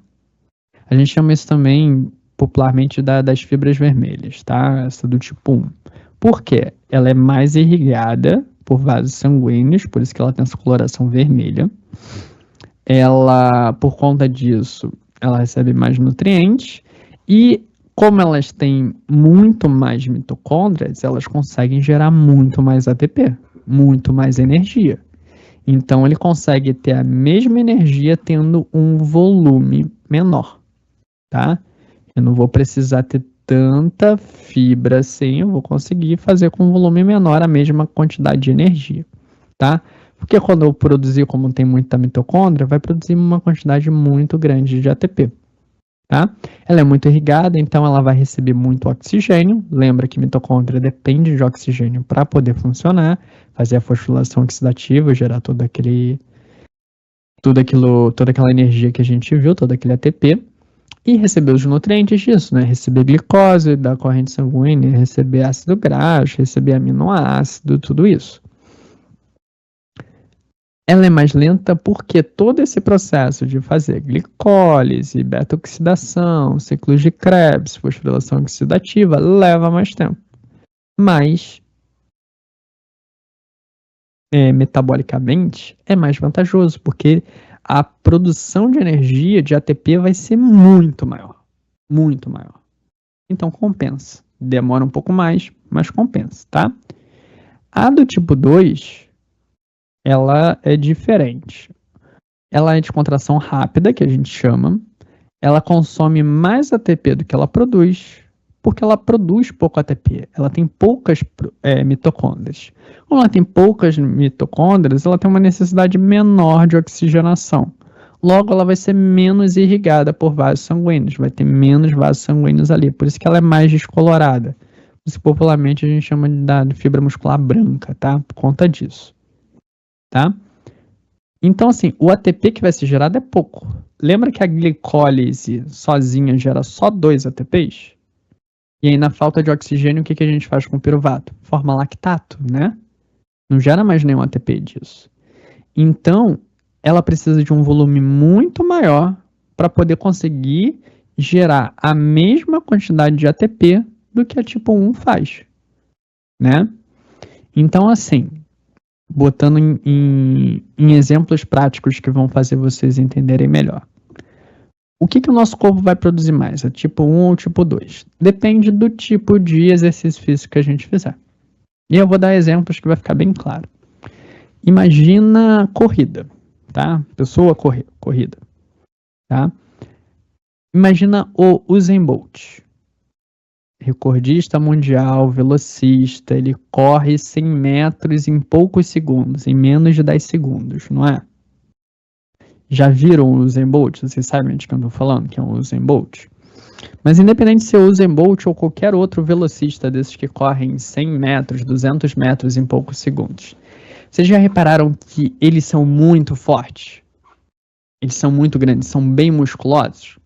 [SPEAKER 1] A gente chama isso também popularmente das fibras vermelhas, tá? Essa do tipo 1. Por quê? Ela é mais irrigada por vasos sanguíneos, por isso que ela tem essa coloração vermelha. Ela, por conta disso, ela recebe mais nutrientes e, como elas têm muito mais mitocôndrias, elas conseguem gerar muito mais ATP, muito mais energia. Então, ele consegue ter a mesma energia tendo um volume menor, tá? Eu não vou precisar ter tanta fibra assim, eu vou conseguir fazer com um volume menor a mesma quantidade de energia, tá? Porque quando eu produzir, como tem muita mitocôndria, vai produzir uma quantidade muito grande de ATP, tá? Ela é muito irrigada, então ela vai receber muito oxigênio. Lembra que mitocôndria depende de oxigênio para poder funcionar, fazer a fosforilação oxidativa, gerar toda aquela energia que a gente viu, todo aquele ATP. E receber os nutrientes disso, né? Receber glicose da corrente sanguínea, receber ácido graxo, receber aminoácido, tudo isso. Ela é mais lenta porque todo esse processo de fazer glicólise, beta-oxidação, ciclos de Krebs, fosforilação oxidativa, leva mais tempo. Mas, metabolicamente, é mais vantajoso, porque a produção de energia de ATP vai ser muito maior. Muito maior. Então, compensa. Demora um pouco mais, mas compensa, tá? A do tipo 2, ela é diferente. Ela é de contração rápida, que a gente chama. Ela consome mais ATP do que ela produz, porque ela produz pouco ATP. Ela tem poucas mitocôndrias. Como ela tem poucas mitocôndrias, ela tem uma necessidade menor de oxigenação. Logo, ela vai ser menos irrigada por vasos sanguíneos, vai ter menos vasos sanguíneos ali. Por isso que ela é mais descolorada. Por isso, popularmente, a gente chama de fibra muscular branca, tá? Por conta disso, tá? Então, assim, o ATP que vai ser gerado é pouco. Lembra que a glicólise sozinha gera só 2 ATPs? E aí, na falta de oxigênio, o que a gente faz com o piruvato? Forma lactato, né? Não gera mais nenhum ATP disso. Então, ela precisa de um volume muito maior para poder conseguir gerar a mesma quantidade de ATP do que a tipo 1 faz, né? Então, assim, botando em exemplos práticos que vão fazer vocês entenderem melhor. O que o nosso corpo vai produzir mais? É tipo 1 ou tipo 2? Depende do tipo de exercício físico que a gente fizer. E eu vou dar exemplos que vai ficar bem claro. Imagina corrida, tá? Pessoa corrida, tá? Imagina o Usain Bolt, recordista mundial, velocista, ele corre 100 metros em poucos segundos, em menos de 10 segundos, não é? Já viram o Usain Bolt? Vocês sabem de que eu estou falando, que é o Usain Bolt? Mas independente se o Usain Bolt ou qualquer outro velocista desses que correm 100 metros, 200 metros em poucos segundos, vocês já repararam que eles são muito fortes? Eles são muito grandes, são bem musculosos?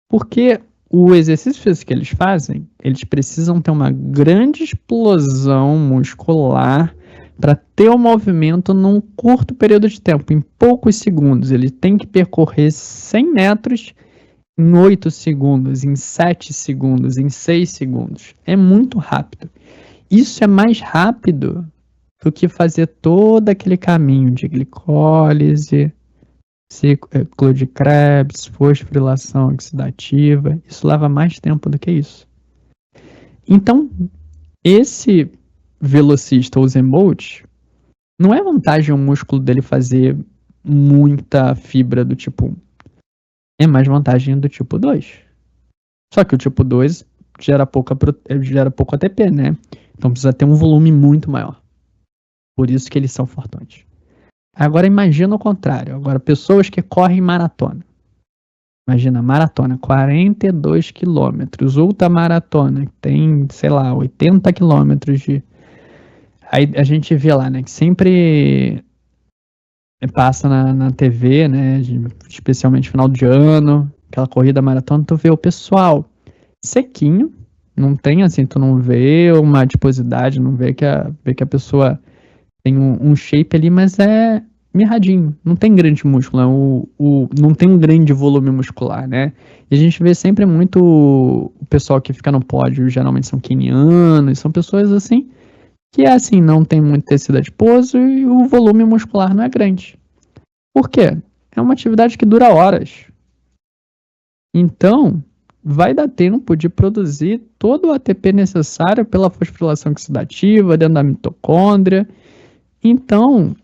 [SPEAKER 1] Porque o exercício físico que eles fazem, eles precisam ter uma grande explosão muscular para ter o movimento num curto período de tempo, em poucos segundos. Ele tem que percorrer 100 metros em 8 segundos, em 7 segundos, em 6 segundos. É muito rápido. Isso é mais rápido do que fazer todo aquele caminho de glicólise, ciclo de Krebs, fosforilação oxidativa. Isso leva mais tempo do que isso. Então, esse velocista, o Usain Bolt, não é vantagem o músculo dele fazer muita fibra do tipo 1. É mais vantagem do tipo 2. Só que o tipo 2 gera pouco ATP, né? Então precisa ter um volume muito maior. Por isso que eles são fortões. Agora imagina o contrário. Agora, pessoas que correm maratona. Imagina, maratona, 42 quilômetros. Ultramaratona, que tem, sei lá, 80 quilômetros de... Aí a gente vê lá, né, que sempre passa na TV, né, especialmente final de ano, aquela corrida maratona, tu vê o pessoal sequinho, não tem assim, tu não vê uma adiposidade, não vê que a pessoa tem um shape ali, mas é mirradinho, não tem grande músculo, não tem um grande volume muscular, né? E a gente vê sempre muito o pessoal que fica no pódio, geralmente são quenianos, são pessoas assim, que é assim, não tem muito tecido adiposo e o volume muscular não é grande. Por quê? É uma atividade que dura horas. Então, vai dar tempo de produzir todo o ATP necessário pela fosforilação oxidativa dentro da mitocôndria. Então,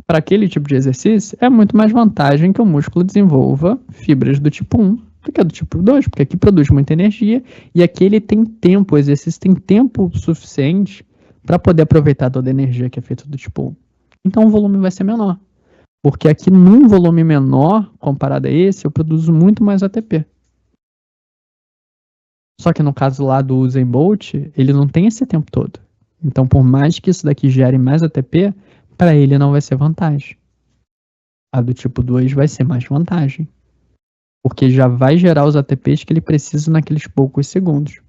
[SPEAKER 1] para aquele tipo de exercício, é muito mais vantagem que o músculo desenvolva fibras do tipo 1 do que do tipo 2, porque aqui produz muita energia e aqui ele tem tempo, o exercício tem tempo suficiente para poder aproveitar toda a energia que é feita do tipo 1. Então o volume vai ser menor, porque aqui num volume menor, comparado a esse, eu produzo muito mais ATP. Só que no caso lá do Usain Bolt, ele não tem esse tempo todo. Então, por mais que isso daqui gere mais ATP, para ele não vai ser vantagem. A do tipo 2 vai ser mais vantagem. Porque já vai gerar os ATPs que ele precisa naqueles poucos segundos.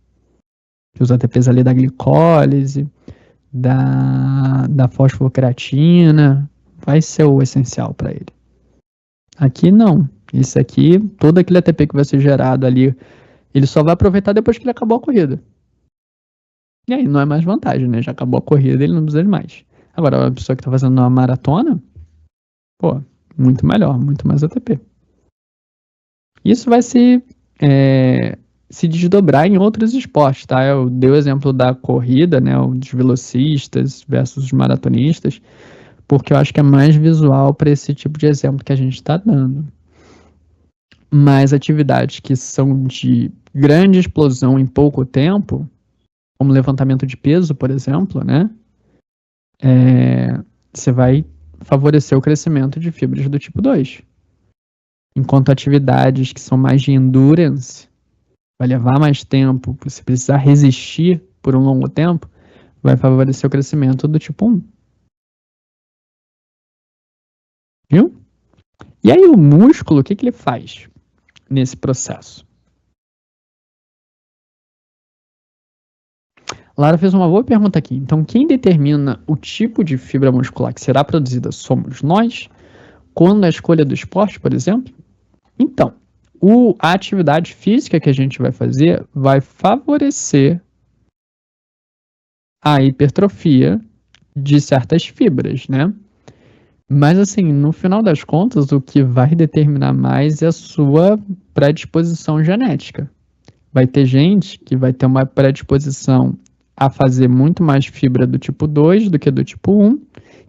[SPEAKER 1] Os ATPs ali da glicólise, da fosfocreatina, vai ser o essencial para ele. Aqui não. Isso aqui, todo aquele ATP que vai ser gerado ali, ele só vai aproveitar depois que ele acabou a corrida. E aí não é mais vantagem, né? Já acabou a corrida, ele não precisa de mais. Agora, a pessoa que tá fazendo uma maratona, pô, muito melhor, muito mais ATP. Isso vai se desdobrar em outros esportes, tá? Eu dei o exemplo da corrida, né? Dos velocistas versus os maratonistas, porque eu acho que é mais visual para esse tipo de exemplo que a gente está dando. Mas atividades que são de grande explosão em pouco tempo, como levantamento de peso, por exemplo, né? Você vai favorecer o crescimento de fibras do tipo 2. Enquanto atividades que são mais de endurance, vai levar mais tempo, você precisar resistir por um longo tempo, vai favorecer o crescimento do tipo 1. Viu? E aí o músculo, o que ele faz nesse processo? Lara fez uma boa pergunta aqui. Então, quem determina o tipo de fibra muscular que será produzida somos nós? Quando a escolha do esporte, por exemplo? Então, a atividade física que a gente vai fazer vai favorecer a hipertrofia de certas fibras, né? Mas, assim, no final das contas, o que vai determinar mais é a sua predisposição genética. Vai ter gente que vai ter uma predisposição a fazer muito mais fibra do tipo 2 do que do tipo 1,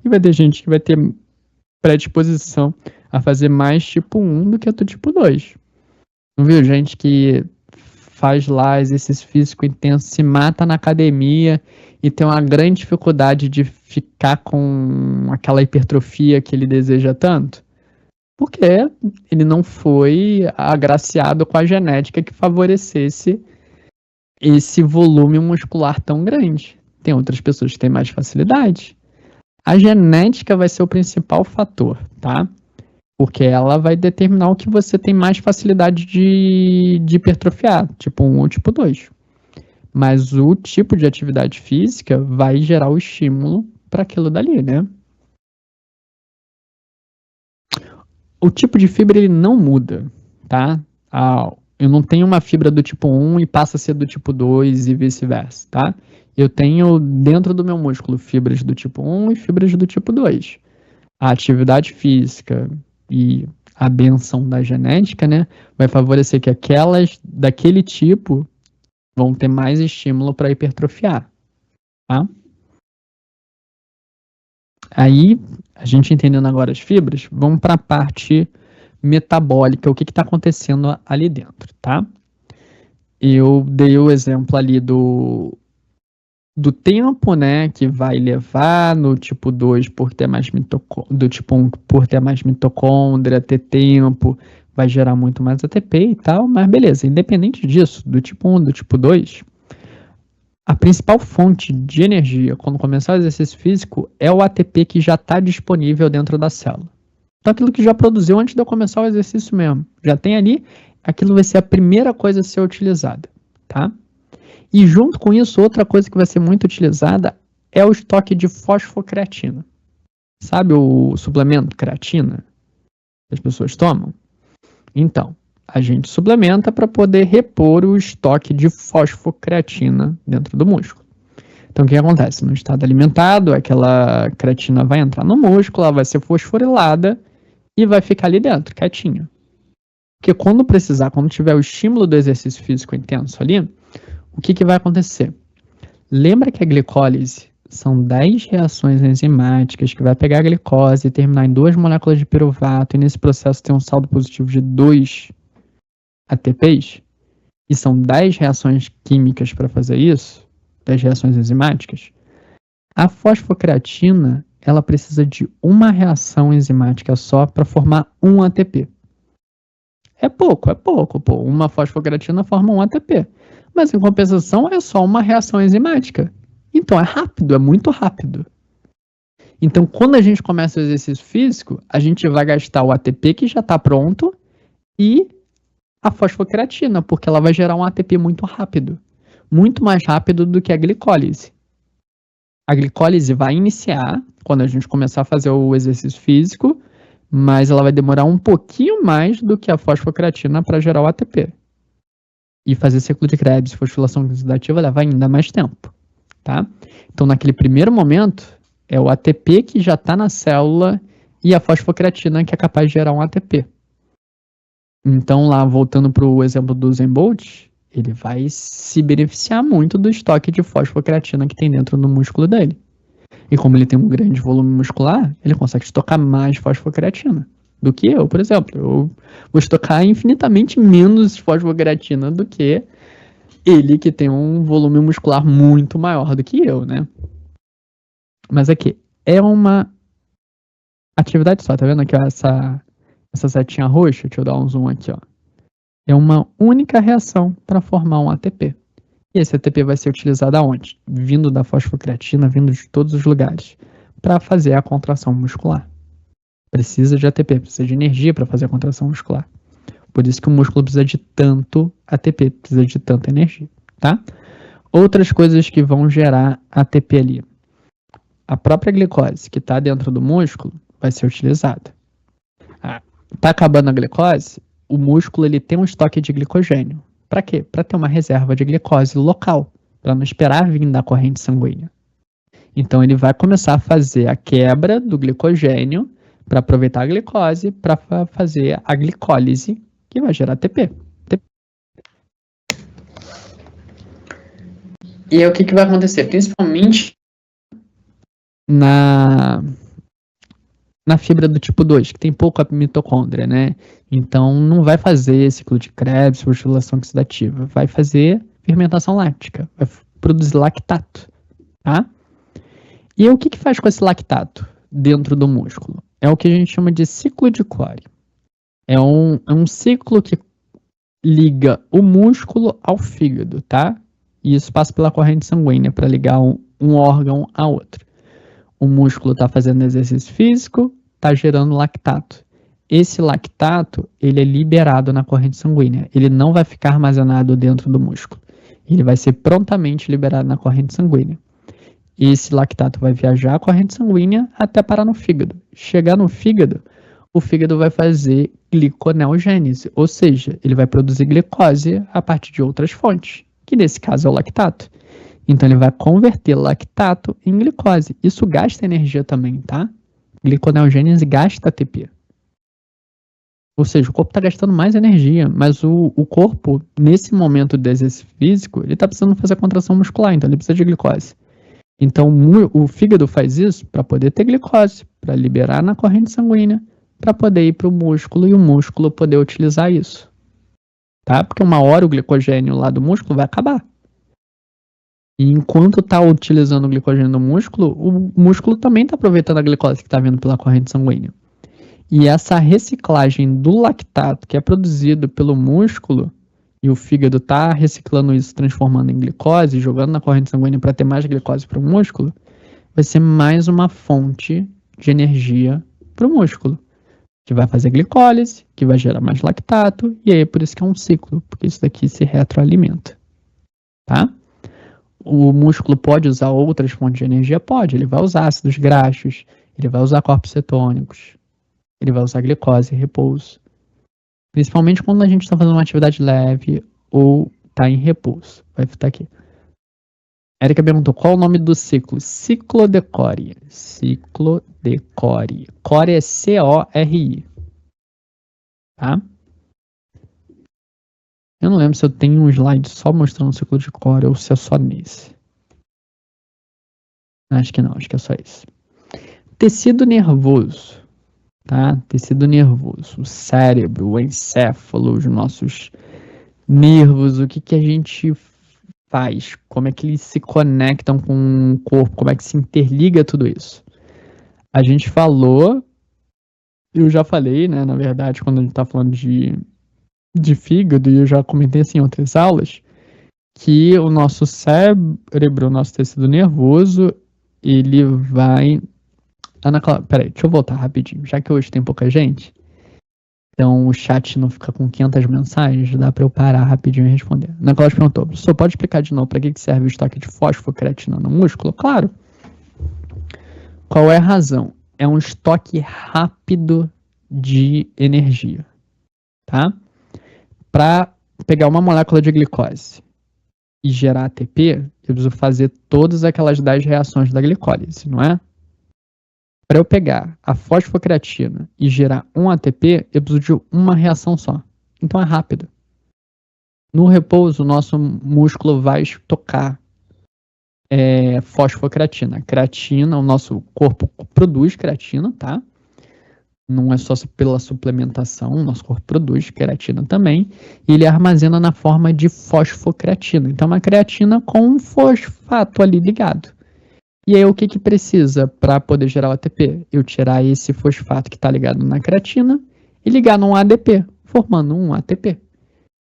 [SPEAKER 1] e vai ter gente que vai ter predisposição a fazer mais tipo 1 do que do tipo 2. Não viu gente que faz lá exercício físico intenso, se mata na academia e tem uma grande dificuldade de ficar com aquela hipertrofia que ele deseja tanto? Porque ele não foi agraciado com a genética que favorecesse esse volume muscular tão grande. Tem outras pessoas que têm mais facilidade. A genética vai ser o principal fator, tá? Porque ela vai determinar o que você tem mais facilidade de hipertrofiar, tipo 1 ou tipo 2. Mas o tipo de atividade física vai gerar o estímulo para aquilo dali, né? O tipo de fibra ele não muda, tá? Eu não tenho uma fibra do tipo 1 e passa a ser do tipo 2 e vice-versa, tá? Eu tenho dentro do meu músculo fibras do tipo 1 e fibras do tipo 2. A atividade física e a benção da genética, né, vai favorecer que aquelas daquele tipo vão ter mais estímulo para hipertrofiar, tá? Aí, a gente entendendo agora as fibras, vamos para a parte metabólica, o que está acontecendo ali dentro, tá? Eu dei o exemplo ali do tempo, né, que vai levar no tipo 2 por ter mais do tipo 1 por ter mais mitocôndria, ter tempo, vai gerar muito mais ATP e tal, mas beleza, independente disso, do tipo 1, do tipo 2, a principal fonte de energia quando começar o exercício físico é o ATP que já está disponível dentro da célula. Então aquilo que já produziu antes de eu começar o exercício mesmo, já tem ali, aquilo vai ser a primeira coisa a ser utilizada, tá? E junto com isso, outra coisa que vai ser muito utilizada é o estoque de fosfocreatina. Sabe o suplemento creatina que as pessoas tomam? Então, a gente suplementa para poder repor o estoque de fosfocreatina dentro do músculo. Então, o que acontece? No estado alimentado, aquela creatina vai entrar no músculo, ela vai ser fosforilada e vai ficar ali dentro, quietinha. Porque quando precisar, quando tiver o estímulo do exercício físico intenso ali, o que vai acontecer? Lembra que a glicólise são 10 reações enzimáticas que vai pegar a glicose e terminar em 2 moléculas de piruvato e nesse processo tem um saldo positivo de 2 ATPs? E são 10 reações químicas para fazer isso, 10 reações enzimáticas. A fosfocreatina, ela precisa de uma reação enzimática só para formar um ATP. É pouco, pô. Uma fosfocreatina forma um ATP. Mas em compensação é só uma reação enzimática. Então é rápido, é muito rápido. Então quando a gente começa o exercício físico, a gente vai gastar o ATP que já está pronto e a fosfocreatina, porque ela vai gerar um ATP muito rápido. Muito mais rápido do que a glicólise. A glicólise vai iniciar quando a gente começar a fazer o exercício físico, mas ela vai demorar um pouquinho mais do que a fosfocreatina para gerar o ATP. E fazer ciclo de Krebs, fosforilação oxidativa, leva ainda mais tempo, tá? Então, naquele primeiro momento, é o ATP que já está na célula e a fosfocreatina que é capaz de gerar um ATP. Então, lá, voltando para o exemplo do Usain Bolt, ele vai se beneficiar muito do estoque de fosfocreatina que tem dentro do músculo dele. E como ele tem um grande volume muscular, ele consegue estocar mais fosfocreatina do que eu, por exemplo. Eu vou estocar infinitamente menos fosfocreatina do que ele, que tem um volume muscular muito maior do que eu, né? Mas aqui, é uma atividade só, tá vendo aqui, ó, essa setinha roxa? Deixa eu dar um zoom aqui, ó. É uma única reação para formar um ATP. E esse ATP vai ser utilizado aonde? Vindo da fosfocreatina, vindo de todos os lugares, para fazer a contração muscular. Precisa de ATP, precisa de energia para fazer a contração muscular. Por isso que o músculo precisa de tanto ATP, precisa de tanta energia, tá? Outras coisas que vão gerar ATP ali. A própria glicose que está dentro do músculo vai ser utilizada. Tá acabando a glicose, o músculo ele tem um estoque de glicogênio. Para quê? Para ter uma reserva de glicose local, para não esperar vir da corrente sanguínea. Então ele vai começar a fazer a quebra do glicogênio para aproveitar a glicose para fazer a glicólise, que vai gerar ATP. E aí o que vai acontecer? Principalmente na fibra do tipo 2, que tem pouca mitocôndria, né? Então não vai fazer ciclo de Krebs, fosforilação oxidativa, vai fazer fermentação láctica, vai produzir lactato, tá? E aí, o que faz com esse lactato dentro do músculo? É o que a gente chama de ciclo de Cori. É um ciclo que liga o músculo ao fígado, tá? E isso passa pela corrente sanguínea para ligar um órgão a outro. O músculo está fazendo exercício físico, está gerando lactato. Esse lactato, ele é liberado na corrente sanguínea. Ele não vai ficar armazenado dentro do músculo. Ele vai ser prontamente liberado na corrente sanguínea. Esse lactato vai viajar a corrente sanguínea até parar no fígado. Chegar no fígado, o fígado vai fazer gliconeogênese, ou seja, ele vai produzir glicose a partir de outras fontes, que nesse caso é o lactato. Então ele vai converter lactato em glicose. Isso gasta energia também, tá? Gliconeogênese gasta ATP. Ou seja, o corpo está gastando mais energia, mas o corpo, nesse momento de exercício físico, ele está precisando fazer contração muscular, então ele precisa de glicose. Então o fígado faz isso para poder ter glicose, para liberar na corrente sanguínea, para poder ir para o músculo e o músculo poder utilizar isso. Tá? Porque uma hora o glicogênio lá do músculo vai acabar. E enquanto está utilizando o glicogênio do músculo, o músculo também está aproveitando a glicose que está vindo pela corrente sanguínea. E essa reciclagem do lactato que é produzido pelo músculo, e o fígado está reciclando isso, transformando em glicose, jogando na corrente sanguínea para ter mais glicose para o músculo, vai ser mais uma fonte de energia para o músculo, que vai fazer glicólise, que vai gerar mais lactato, e aí é por isso que é um ciclo, porque isso daqui se retroalimenta. Tá? O músculo pode usar outras fontes de energia? Pode, ele vai usar ácidos graxos, ele vai usar corpos cetônicos, ele vai usar glicose e repouso. Principalmente quando a gente está fazendo uma atividade leve ou está em repouso. Vai estar aqui. Érica perguntou qual o nome do ciclo? Ciclo de Cori. Ciclo de Cori. Cori é C-O-R-I. Tá? Eu não lembro se eu tenho um slide só mostrando o ciclo de Cori ou se é só nesse. Acho que não, acho que é só esse. Tecido nervoso. Tá? Tecido nervoso, o cérebro, o encéfalo, os nossos nervos, o que a gente faz, como é que eles se conectam com o corpo, como é que se interliga tudo isso. A gente falou, eu já falei, né, na verdade, quando a gente tá falando de fígado, e eu já comentei assim em outras aulas, que o nosso cérebro, o nosso tecido nervoso, ele vai... Ana Cláudia, peraí, deixa eu voltar rapidinho, já que hoje tem pouca gente, então o chat não fica com 500 mensagens, dá para eu parar rapidinho e responder. Ana Cláudia perguntou, professor, pode explicar de novo para que serve o estoque de fosfocreatina no músculo? Claro. Qual é a razão? É um estoque rápido de energia, tá? Para pegar uma molécula de glicose e gerar ATP, eu preciso fazer todas aquelas 10 reações da glicólise, não é? Para eu pegar a fosfocreatina e gerar um ATP, eu preciso de uma reação só. Então é rápido. No repouso, o nosso músculo vai estocar fosfocreatina. Creatina, o nosso corpo produz creatina, tá? Não é só pela suplementação, o nosso corpo produz creatina também. E ele armazena na forma de fosfocreatina. Então, uma creatina com um fosfato ali ligado. E aí, o que precisa para poder gerar o ATP? Eu tirar esse fosfato que está ligado na creatina e ligar num ADP, formando um ATP.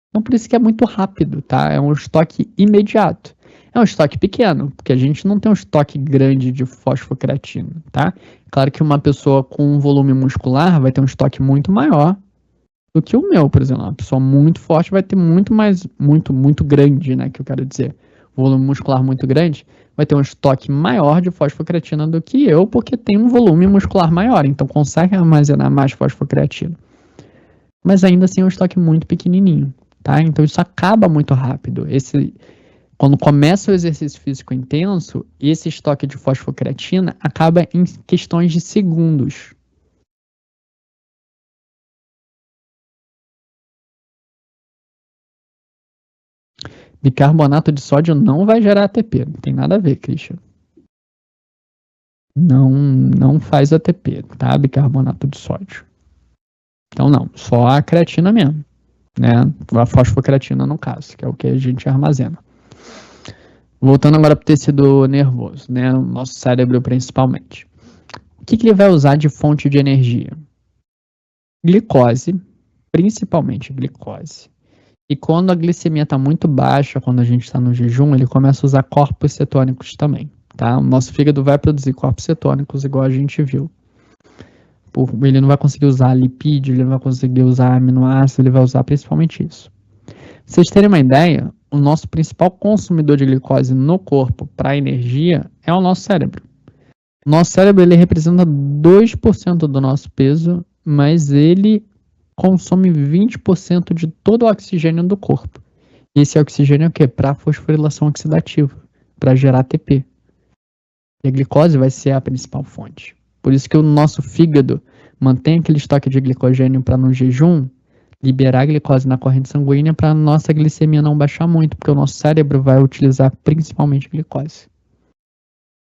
[SPEAKER 1] Então, por isso que é muito rápido, tá? É um estoque imediato. É um estoque pequeno, porque a gente não tem um estoque grande de fosfocreatina, tá? Claro que uma pessoa com um volume muscular vai ter um estoque muito maior do que o meu, por exemplo. Uma pessoa muito forte vai ter muito mais, muito grande, né, que eu quero dizer. Volume muscular muito grande, vai ter um estoque maior de fosfocreatina do que eu, porque tem um volume muscular maior, então consegue armazenar mais fosfocreatina. Mas ainda assim é um estoque muito pequenininho, tá? Então isso acaba muito rápido. Quando começa o exercício físico intenso, esse estoque de fosfocreatina acaba em questões de segundos. Bicarbonato de sódio não vai gerar ATP, não tem nada a ver, Christian. Não faz ATP, tá? Bicarbonato de sódio. Então não, só a creatina mesmo, né? A fosfocreatina no caso, que é o que a gente armazena. Voltando agora para o tecido nervoso, né? O nosso cérebro principalmente. O que ele vai usar de fonte de energia? Glicose, principalmente glicose. E quando a glicemia está muito baixa, quando a gente está no jejum, ele começa a usar corpos cetônicos também, tá? O nosso fígado vai produzir corpos cetônicos, igual a gente viu. Ele não vai conseguir usar lipídio, ele não vai conseguir usar aminoácido, ele vai usar principalmente isso. Pra vocês terem uma ideia, o nosso principal consumidor de glicose no corpo para energia é o nosso cérebro. O nosso cérebro ele representa 2% do nosso peso, mas ele consome 20% de todo o oxigênio do corpo. E esse oxigênio é o quê? Para fosforilação oxidativa, para gerar ATP. E a glicose vai ser a principal fonte. Por isso que o nosso fígado mantém aquele estoque de glicogênio para no jejum liberar a glicose na corrente sanguínea para a nossa glicemia não baixar muito, porque o nosso cérebro vai utilizar principalmente glicose.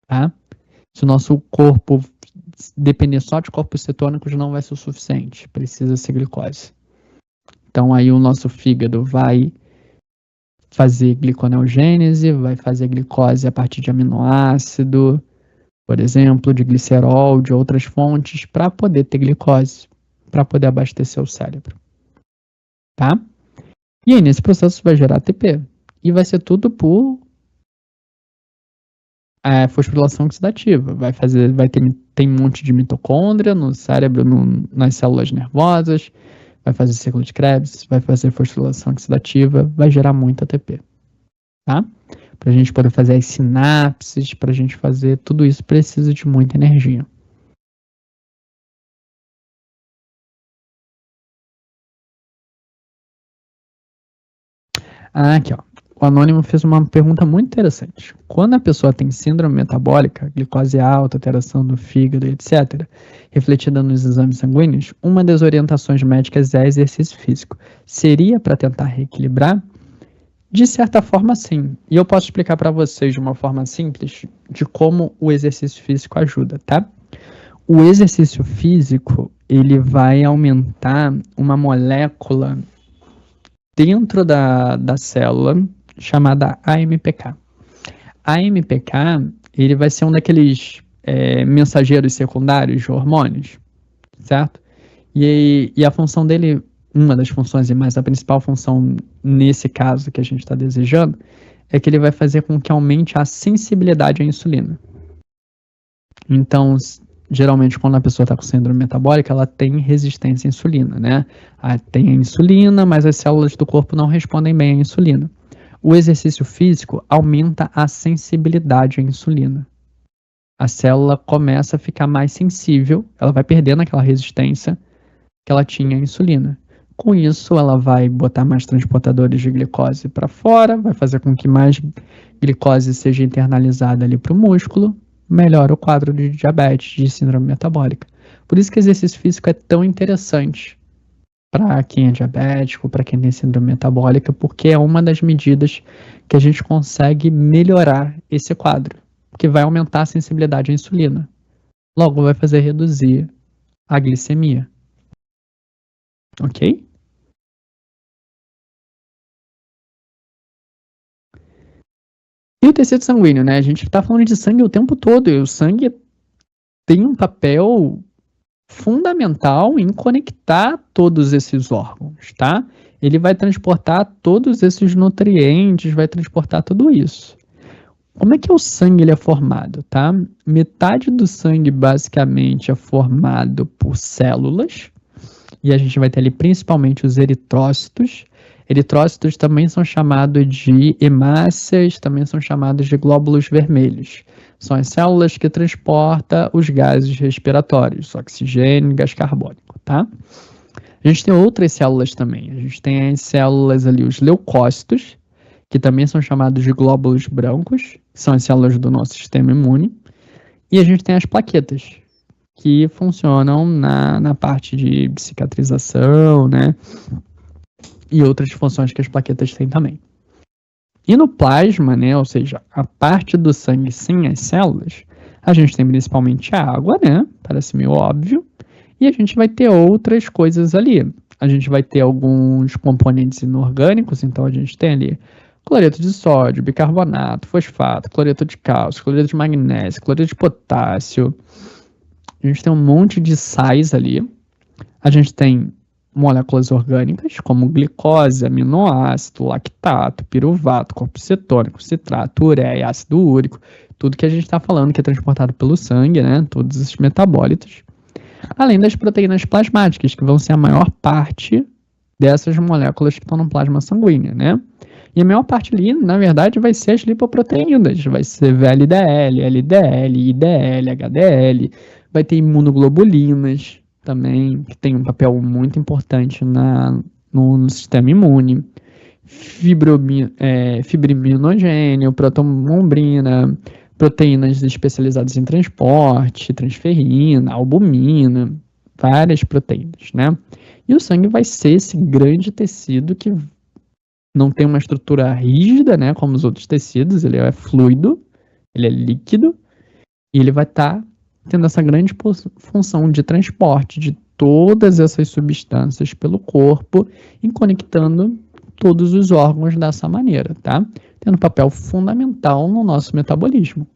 [SPEAKER 1] Tá? Se o nosso corpo depender só de corpos cetônicos, não vai ser o suficiente. Precisa ser glicose. Então aí o nosso fígado vai fazer gliconeogênese, vai fazer glicose a partir de aminoácido, por exemplo, de glicerol, de outras fontes, para poder ter glicose, para poder abastecer o cérebro. Tá? E aí nesse processo vai gerar ATP. E vai ser tudo por fosforilação oxidativa. Tem um monte de mitocôndria no cérebro, nas células nervosas, vai fazer ciclo de Krebs, vai fazer fosforilação oxidativa, vai gerar muito ATP. Tá? Para a gente poder fazer as sinapses, para a gente fazer tudo isso, precisa de muita energia. Aqui, ó. O Anônimo fez uma pergunta muito interessante. Quando a pessoa tem síndrome metabólica, glicose alta, alteração do fígado, etc., refletida nos exames sanguíneos, uma das orientações médicas é exercício físico. Seria para tentar reequilibrar? De certa forma, sim. E eu posso explicar para vocês de uma forma simples de como o exercício físico ajuda, tá? O exercício físico, ele vai aumentar uma molécula dentro da célula chamada AMPK. AMPK, ele vai ser um daqueles mensageiros secundários de hormônios, certo? E a função dele, uma das funções, e mais a principal função nesse caso que a gente está desejando, é que ele vai fazer com que aumente a sensibilidade à insulina. Então, geralmente, quando a pessoa está com síndrome metabólica, ela tem resistência à insulina, né? Tem a insulina, mas as células do corpo não respondem bem à insulina. O exercício físico aumenta a sensibilidade à insulina. A célula começa a ficar mais sensível, ela vai perdendo aquela resistência que ela tinha à insulina. Com isso, ela vai botar mais transportadores de glicose para fora, vai fazer com que mais glicose seja internalizada ali para o músculo, melhora o quadro de diabetes, de síndrome metabólica. Por isso que o exercício físico é tão interessante para quem é diabético, para quem tem síndrome metabólica, porque é uma das medidas que a gente consegue melhorar esse quadro, porque vai aumentar a sensibilidade à insulina. Logo, vai fazer reduzir a glicemia. Ok? E o tecido sanguíneo, né? A gente está falando de sangue o tempo todo, e o sangue tem um papel fundamental em conectar todos esses órgãos, tá? Ele vai transportar todos esses nutrientes, vai transportar tudo isso. Como é que o sangue ele é formado, tá? Metade do sangue basicamente é formado por células, e a gente vai ter ali principalmente os eritrócitos. Eritrócitos também são chamados de hemácias, também são chamados de glóbulos vermelhos. São as células que transportam os gases respiratórios, oxigênio e gás carbônico, tá? A gente tem outras células também. A gente tem as células ali, os leucócitos, que também são chamados de glóbulos brancos, que são as células do nosso sistema imune. E a gente tem as plaquetas, que funcionam na parte de cicatrização, né? E outras funções que as plaquetas têm também. E no plasma, né? Ou seja, a parte do sangue sem as células, a gente tem principalmente a água, né? Parece meio óbvio. E a gente vai ter outras coisas ali. A gente vai ter alguns componentes inorgânicos, então a gente tem ali cloreto de sódio, bicarbonato, fosfato, cloreto de cálcio, cloreto de magnésio, cloreto de potássio. A gente tem um monte de sais ali. A gente tem moléculas orgânicas, como glicose, aminoácido, lactato, piruvato, corpo cetônico, citrato, ureia, ácido úrico, tudo que a gente está falando que é transportado pelo sangue, né? Todos esses metabólitos. Além das proteínas plasmáticas, que vão ser a maior parte dessas moléculas que estão no plasma sanguíneo, né? E a maior parte ali, na verdade, vai ser as lipoproteínas. Vai ser VLDL, LDL, IDL, HDL. Vai ter imunoglobulinas também, que tem um papel muito importante no sistema imune. Fibrinogênio, protomombrina, proteínas especializadas em transporte, transferrina, albumina, várias proteínas, né? E o sangue vai ser esse grande tecido que não tem uma estrutura rígida, né, como os outros tecidos, ele é fluido, ele é líquido, e ele vai estar tendo essa grande função de transporte de todas essas substâncias pelo corpo e conectando todos os órgãos dessa maneira, tá? Tendo um papel fundamental no nosso metabolismo.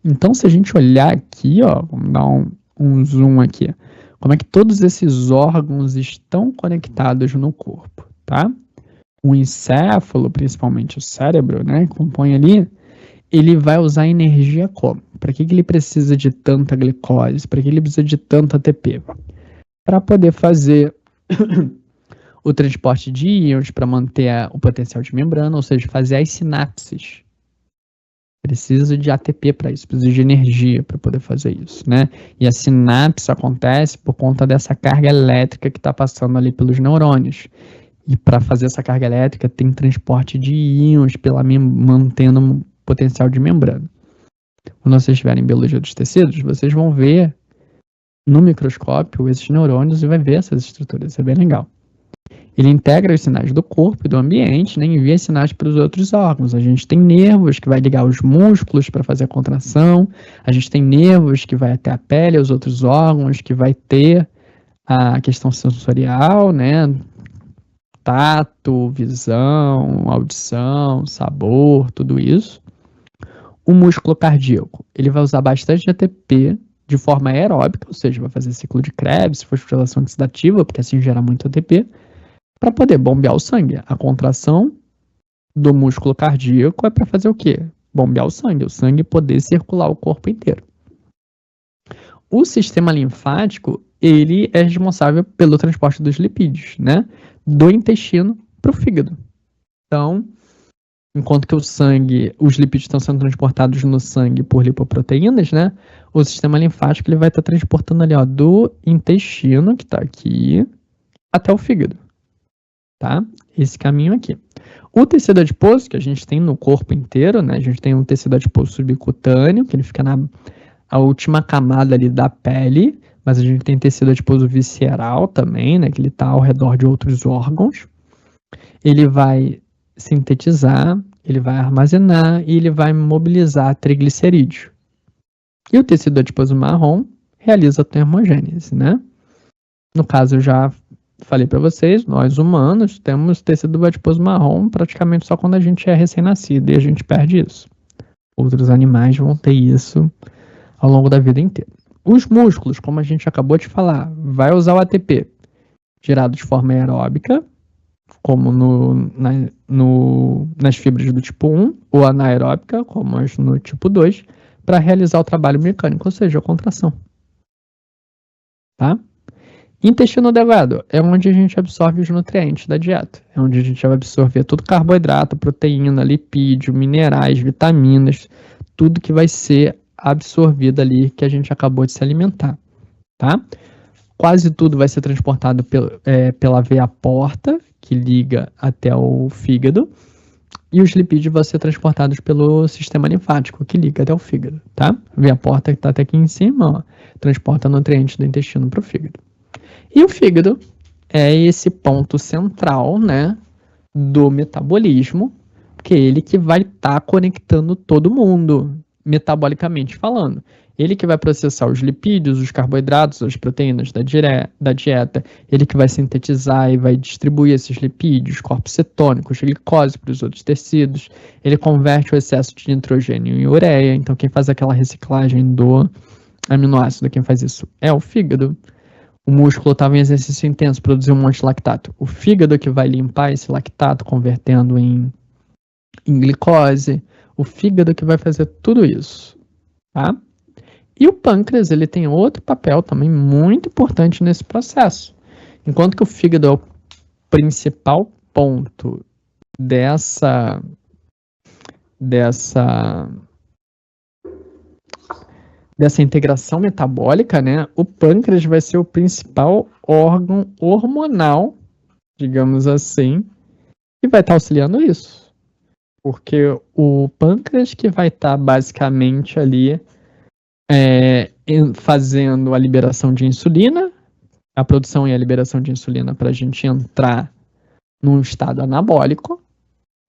[SPEAKER 1] Então, se a gente olhar aqui, ó, vamos dar um zoom aqui, como é que todos esses órgãos estão conectados no corpo, tá? O encéfalo, principalmente o cérebro, né, que compõe ali, ele vai usar energia como? Para que ele precisa de tanta glicose? Para que ele precisa de tanto ATP? Para poder fazer o transporte de íons, para manter o potencial de membrana, ou seja, fazer as sinapses. Precisa de ATP para isso, precisa de energia para poder fazer isso, né? E a sinapse acontece por conta dessa carga elétrica que está passando ali pelos neurônios. E para fazer essa carga elétrica tem transporte de íons mantendo um potencial de membrana. Quando vocês estiverem em biologia dos tecidos, vocês vão ver no microscópio esses neurônios e vai ver essas estruturas, isso é bem legal. Ele integra os sinais do corpo e do ambiente, né, e envia sinais para os outros órgãos. A gente tem nervos que vai ligar os músculos para fazer a contração, a gente tem nervos que vai até a pele, os outros órgãos, que vai ter a questão sensorial, né, tato, visão, audição, sabor, tudo isso. O músculo cardíaco, ele vai usar bastante ATP de forma aeróbica, ou seja, vai fazer ciclo de Krebs, fosforilação oxidativa, porque assim gera muito ATP, para poder bombear o sangue. A contração do músculo cardíaco é para fazer o quê? Bombear o sangue poder circular o corpo inteiro. O sistema linfático, ele é responsável pelo transporte dos lipídios, né? Do intestino para o fígado. Então, enquanto que os lipídios estão sendo transportados no sangue por lipoproteínas, né? O sistema linfático ele vai estar transportando ali, ó, do intestino, que está aqui, até o fígado, tá? Esse caminho aqui. O tecido adiposo, que a gente tem no corpo inteiro, né? A gente tem um tecido adiposo subcutâneo, que ele fica na última camada ali da pele, mas a gente tem tecido adiposo visceral também, né? Que ele está ao redor de outros órgãos. Ele vai sintetizar, ele vai armazenar e ele vai mobilizar triglicerídeo. E o tecido adiposo marrom realiza a termogênese, né? No caso, eu já falei para vocês, nós humanos temos tecido adiposo marrom praticamente só quando a gente é recém-nascido e a gente perde isso. Outros animais vão ter isso ao longo da vida inteira. Os músculos, como a gente acabou de falar, vai usar o ATP gerado de forma aeróbica, como nas fibras do tipo 1, ou anaeróbica, como as no tipo 2, para realizar o trabalho mecânico, ou seja, a contração. Tá? Intestino delgado é onde a gente absorve os nutrientes da dieta. É onde a gente vai absorver todo carboidrato, proteína, lipídio, minerais, vitaminas, tudo que vai ser absorvido ali que a gente acabou de se alimentar. Tá? Quase tudo vai ser transportado pela veia porta, que liga até o fígado, e os lipídios vão ser transportados pelo sistema linfático, que liga até o fígado, tá? A veia porta que está até aqui em cima, ó, transporta nutrientes do intestino para o fígado. E o fígado é esse ponto central, né, do metabolismo, que é ele que vai estar conectando todo mundo, metabolicamente falando. Ele que vai processar os lipídios, os carboidratos, as proteínas da dieta. Ele que vai sintetizar e vai distribuir esses lipídios, corpos cetônicos, glicose para os outros tecidos. Ele converte o excesso de nitrogênio em ureia. Então, quem faz aquela reciclagem do aminoácido, quem faz isso é o fígado. O músculo estava em exercício intenso, produziu um monte de lactato. O fígado que vai limpar esse lactato, convertendo em glicose. O fígado que vai fazer tudo isso, tá? E o pâncreas, ele tem outro papel também muito importante nesse processo. Enquanto que o fígado é o principal ponto dessa integração metabólica, né? O pâncreas vai ser o principal órgão hormonal, digamos assim, que vai estar auxiliando isso. Porque o pâncreas que vai estar basicamente ali fazendo a liberação de insulina, a produção e a liberação de insulina para a gente entrar num estado anabólico.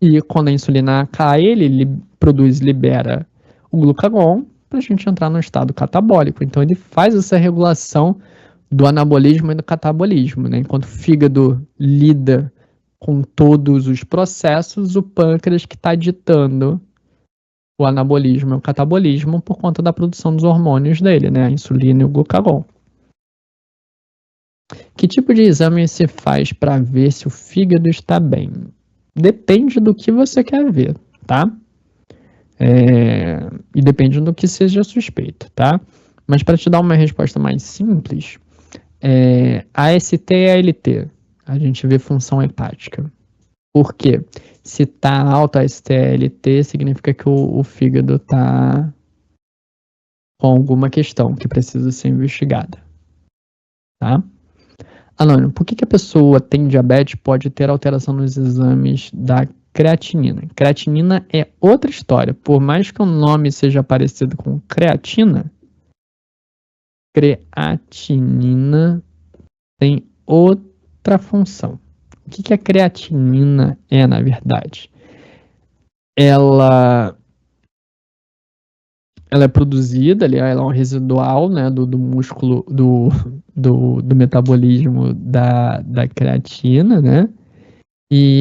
[SPEAKER 1] E quando a insulina cai, ele produz, libera o glucagon para a gente entrar num estado catabólico. Então ele faz essa regulação do anabolismo e do catabolismo, né? Enquanto o fígado lida com todos os processos, o pâncreas que está ditando o anabolismo e o catabolismo por conta da produção dos hormônios dele, né? A insulina e o glucagon. Que tipo de exame se faz para ver se o fígado está bem? Depende do que você quer ver, tá? E depende do que seja suspeito, tá? Mas para te dar uma resposta mais simples, AST e ALT, a gente vê função hepática. Por quê? Se tá alta a AST/ALT, significa que o fígado tá com alguma questão que precisa ser investigada, tá? Anônimo, por que a pessoa tem diabetes pode ter alteração nos exames da creatinina? Creatinina é outra história. Por mais que o nome seja parecido com creatina, creatinina tem outra função. O que a creatinina é, na verdade? Ela é produzida, ela é um residual, né, do músculo, do metabolismo da creatina, né?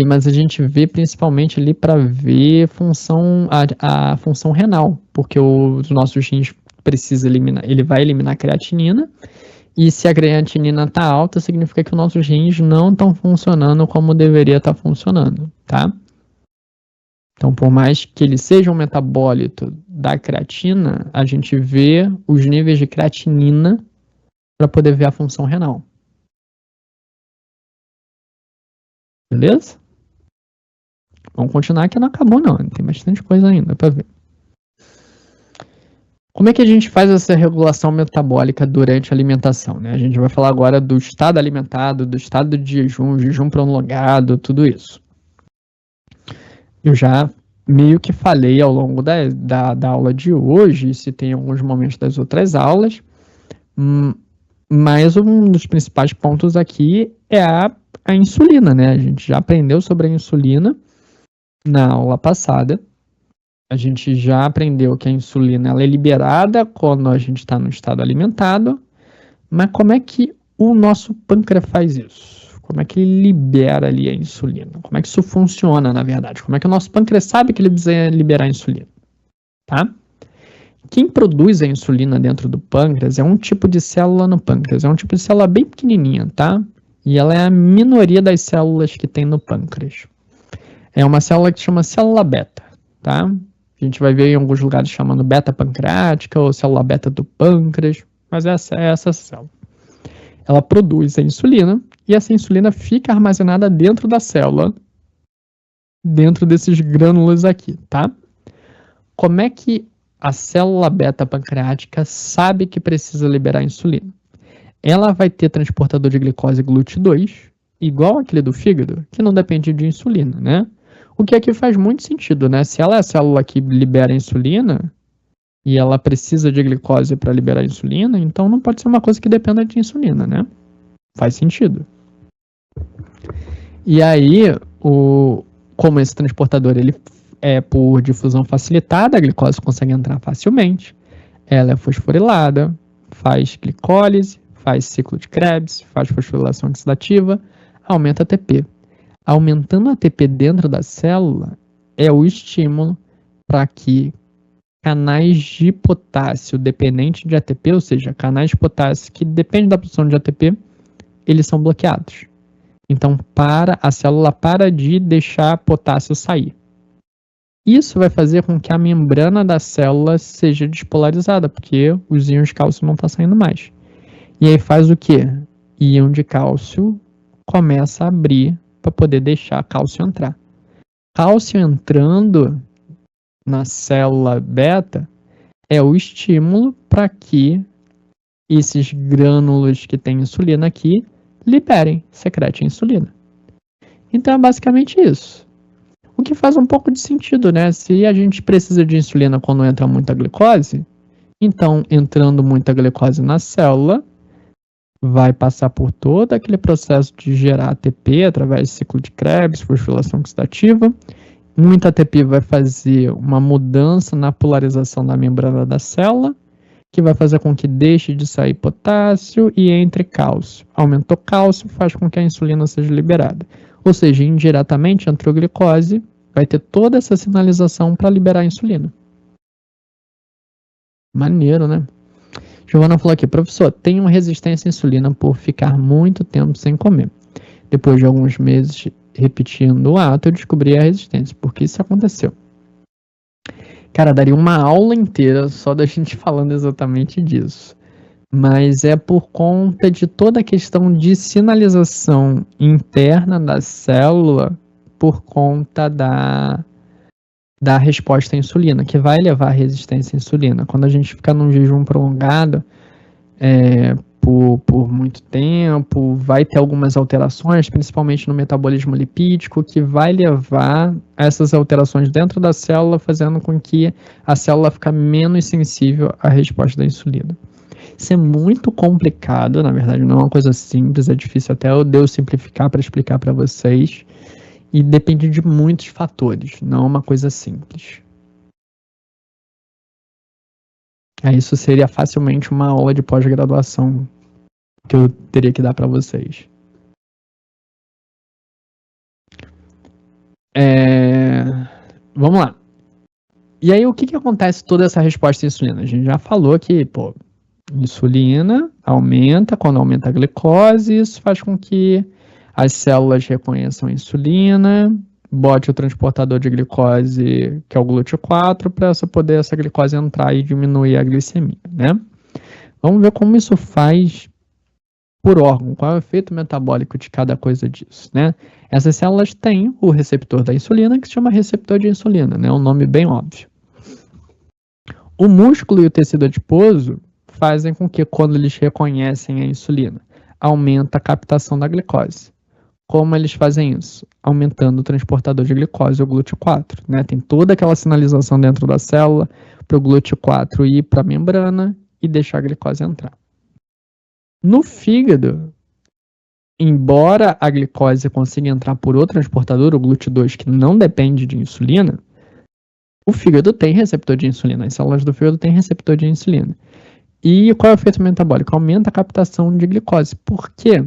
[SPEAKER 1] Mas a gente vê principalmente ali para ver a função renal, porque os nossos rins precisa eliminar, ele vai eliminar a creatinina, e se a creatinina está alta, significa que os nossos rins não estão funcionando como deveria estar funcionando, tá? Então, por mais que ele seja um metabólito da creatina, a gente vê os níveis de creatinina para poder ver a função renal. Beleza? Vamos continuar que não acabou não, tem bastante coisa ainda para ver. Como é que a gente faz essa regulação metabólica durante a alimentação, né? A gente vai falar agora do estado alimentado, do estado de jejum prolongado, tudo isso. Eu já meio que falei ao longo da aula de hoje, se tem alguns momentos das outras aulas, mas um dos principais pontos aqui é a insulina, né? A gente já aprendeu sobre a insulina na aula passada. A gente já aprendeu que a insulina ela é liberada quando a gente está no estado alimentado, mas como é que o nosso pâncreas faz isso? Como é que ele libera ali a insulina? Como é que isso funciona, na verdade? Como é que o nosso pâncreas sabe que ele precisa liberar a insulina? Tá? Quem produz a insulina dentro do pâncreas é um tipo de célula no pâncreas. É um tipo de célula bem pequenininha, tá? E ela é a minoria das células que tem no pâncreas. É uma célula que chama célula beta, tá? A gente vai ver em alguns lugares chamando beta pancreática ou célula beta do pâncreas, mas essa é essa célula. Ela produz a insulina e essa insulina fica armazenada dentro da célula, dentro desses grânulos aqui, tá? Como é que a célula beta pancreática sabe que precisa liberar insulina? Ela vai ter transportador de glicose GLUT2, igual aquele do fígado, que não depende de insulina, né? O que aqui faz muito sentido, né? Se ela é a célula que libera insulina e ela precisa de glicose para liberar insulina, então não pode ser uma coisa que dependa de insulina, né? Faz sentido. E aí, como esse transportador ele é por difusão facilitada, a glicose consegue entrar facilmente. Ela é fosforilada, faz glicólise, faz ciclo de Krebs, faz fosforilação oxidativa, aumenta a ATP. Aumentando a ATP dentro da célula é o estímulo para que canais de potássio dependentes de ATP, ou seja, canais de potássio que dependem da produção de ATP, eles são bloqueados. Então, a célula para de deixar potássio sair. Isso vai fazer com que a membrana da célula seja despolarizada, porque os íons de cálcio não estão saindo mais. E aí faz o quê? Íon de cálcio começa a abrir para poder deixar cálcio entrar. Cálcio entrando na célula beta é o estímulo para que esses grânulos que têm insulina aqui secretem insulina. Então é basicamente isso. O que faz um pouco de sentido, né? Se a gente precisa de insulina quando entra muita glicose, então entrando muita glicose na célula, vai passar por todo aquele processo de gerar ATP através do ciclo de Krebs, fosforilação oxidativa. Muita ATP vai fazer uma mudança na polarização da membrana da célula, que vai fazer com que deixe de sair potássio e entre cálcio. Aumentou cálcio, faz com que a insulina seja liberada. Ou seja, indiretamente entrou glicose, vai ter toda essa sinalização para liberar a insulina. Maneiro, né? Giovana falou aqui, professor, tenho resistência à insulina por ficar muito tempo sem comer. Depois de alguns meses repetindo o ato, eu descobri a resistência. Por que isso aconteceu? Cara, daria uma aula inteira só da gente falando exatamente disso. Mas é por conta de toda a questão de sinalização interna da célula por conta da resposta à insulina, que vai levar à resistência à insulina. Quando a gente fica num jejum prolongado por muito tempo, vai ter algumas alterações, principalmente no metabolismo lipídico, que vai levar a essas alterações dentro da célula, fazendo com que a célula fique menos sensível à resposta da insulina. Isso é muito complicado, na verdade não é uma coisa simples, é difícil até eu simplificar para explicar para vocês, e depende de muitos fatores, não é uma coisa simples. Isso seria facilmente uma aula de pós-graduação que eu teria que dar para vocês. Vamos lá. E aí, o que acontece toda essa resposta à insulina? A gente já falou que, insulina aumenta, quando aumenta a glicose, isso faz com que as células reconheçam a insulina, bote o transportador de glicose, que é o GLUT4, para poder essa glicose entrar e diminuir a glicemia, né? Vamos ver como isso faz por órgão, qual é o efeito metabólico de cada coisa disso, né? Essas células têm o receptor da insulina, que se chama receptor de insulina, né? Um nome bem óbvio. O músculo e o tecido adiposo fazem com que, quando eles reconhecem a insulina, aumenta a captação da glicose. Como eles fazem isso? Aumentando o transportador de glicose, o GLUT4, né? Tem toda aquela sinalização dentro da célula para o GLUT4 ir para a membrana e deixar a glicose entrar. No fígado, embora a glicose consiga entrar por outro transportador, o GLUT2, que não depende de insulina, o fígado tem receptor de insulina, as células do fígado têm receptor de insulina. E qual é o efeito metabólico? Aumenta a captação de glicose. Por quê?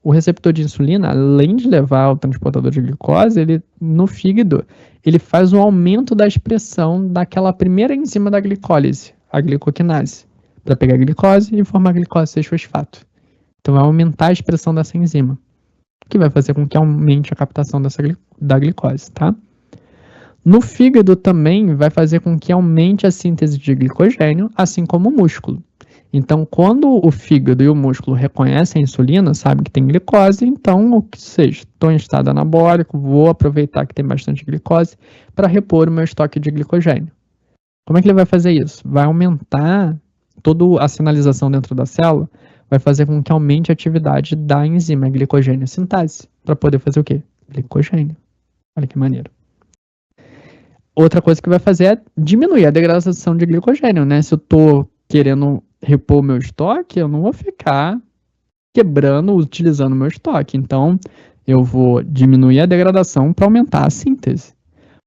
[SPEAKER 1] O receptor de insulina, além de levar o transportador de glicose, no fígado, ele faz um aumento da expressão daquela primeira enzima da glicólise, a glicoquinase, para pegar a glicose e formar a glicose 6-fosfato. Então vai aumentar a expressão dessa enzima. que vai fazer com que aumente a captação da glicose, tá? No fígado também vai fazer com que aumente a síntese de glicogênio, assim como o músculo. Então, quando o fígado e o músculo reconhecem a insulina, sabe que tem glicose, então, ou que seja, estou em estado anabólico, vou aproveitar que tem bastante glicose para repor o meu estoque de glicogênio. Como é que ele vai fazer isso? Vai aumentar toda a sinalização dentro da célula, vai fazer com que aumente a atividade da enzima glicogênio sintase, para poder fazer o quê? Glicogênio. Olha que maneiro. Outra coisa que vai fazer é diminuir a degradação de glicogênio, né? Se eu estou querendo repor o meu estoque, eu não vou ficar quebrando, utilizando o meu estoque. Então, eu vou diminuir a degradação para aumentar a síntese.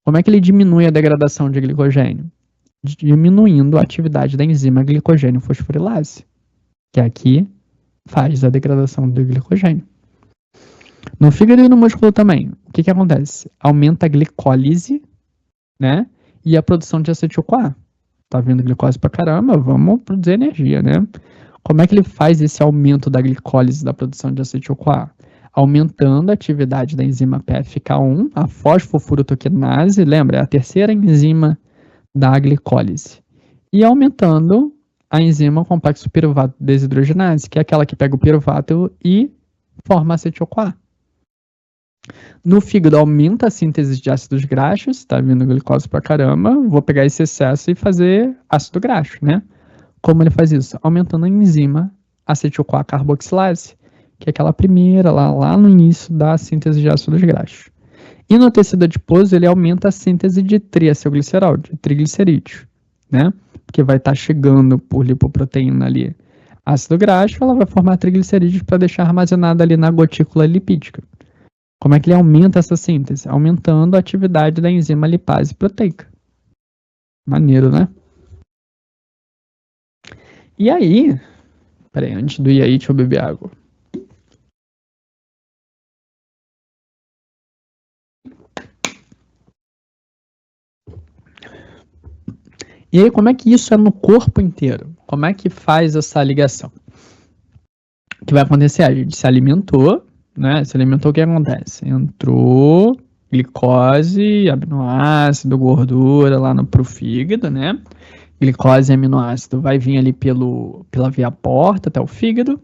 [SPEAKER 1] Como é que ele diminui a degradação de glicogênio? Diminuindo a atividade da enzima glicogênio fosforilase, que aqui faz a degradação do glicogênio. No fígado e no músculo também, o que acontece? Aumenta a glicólise, né? E a produção de acetil-CoA. Tá vindo glicose pra caramba, vamos produzir energia, né? Como é que ele faz esse aumento da glicólise da produção de acetil-CoA? Aumentando a atividade da enzima PFK1, a fosfofurotoquinase, lembra? É a terceira enzima da glicólise. E aumentando a enzima complexo piruvato desidrogenase, que é aquela que pega o piruvato e forma acetil-CoA. No fígado aumenta a síntese de ácidos graxos, tá vindo glicose pra caramba, vou pegar esse excesso e fazer ácido graxo, né? Como ele faz isso? Aumentando a enzima acetil-CoA carboxilase, que é aquela primeira lá no início da síntese de ácidos graxos. E no tecido adiposo ele aumenta a síntese de triacilglicerol, de triglicerídeos, né? Porque vai estar chegando por lipoproteína ali ácido graxo, ela vai formar triglicerídeos para deixar armazenado ali na gotícula lipídica. Como é que ele aumenta essa síntese? Aumentando a atividade da enzima lipase proteica. Maneiro, né? E aí, peraí, antes do e aí, deixa eu beber água. E aí, como é que isso é no corpo inteiro? Como é que faz essa ligação? O que vai acontecer? A gente se alimentou, né? Se alimentou, o que acontece? Entrou glicose, aminoácido, gordura lá pro fígado, né? Glicose e aminoácido vai vir ali pela via porta até o fígado.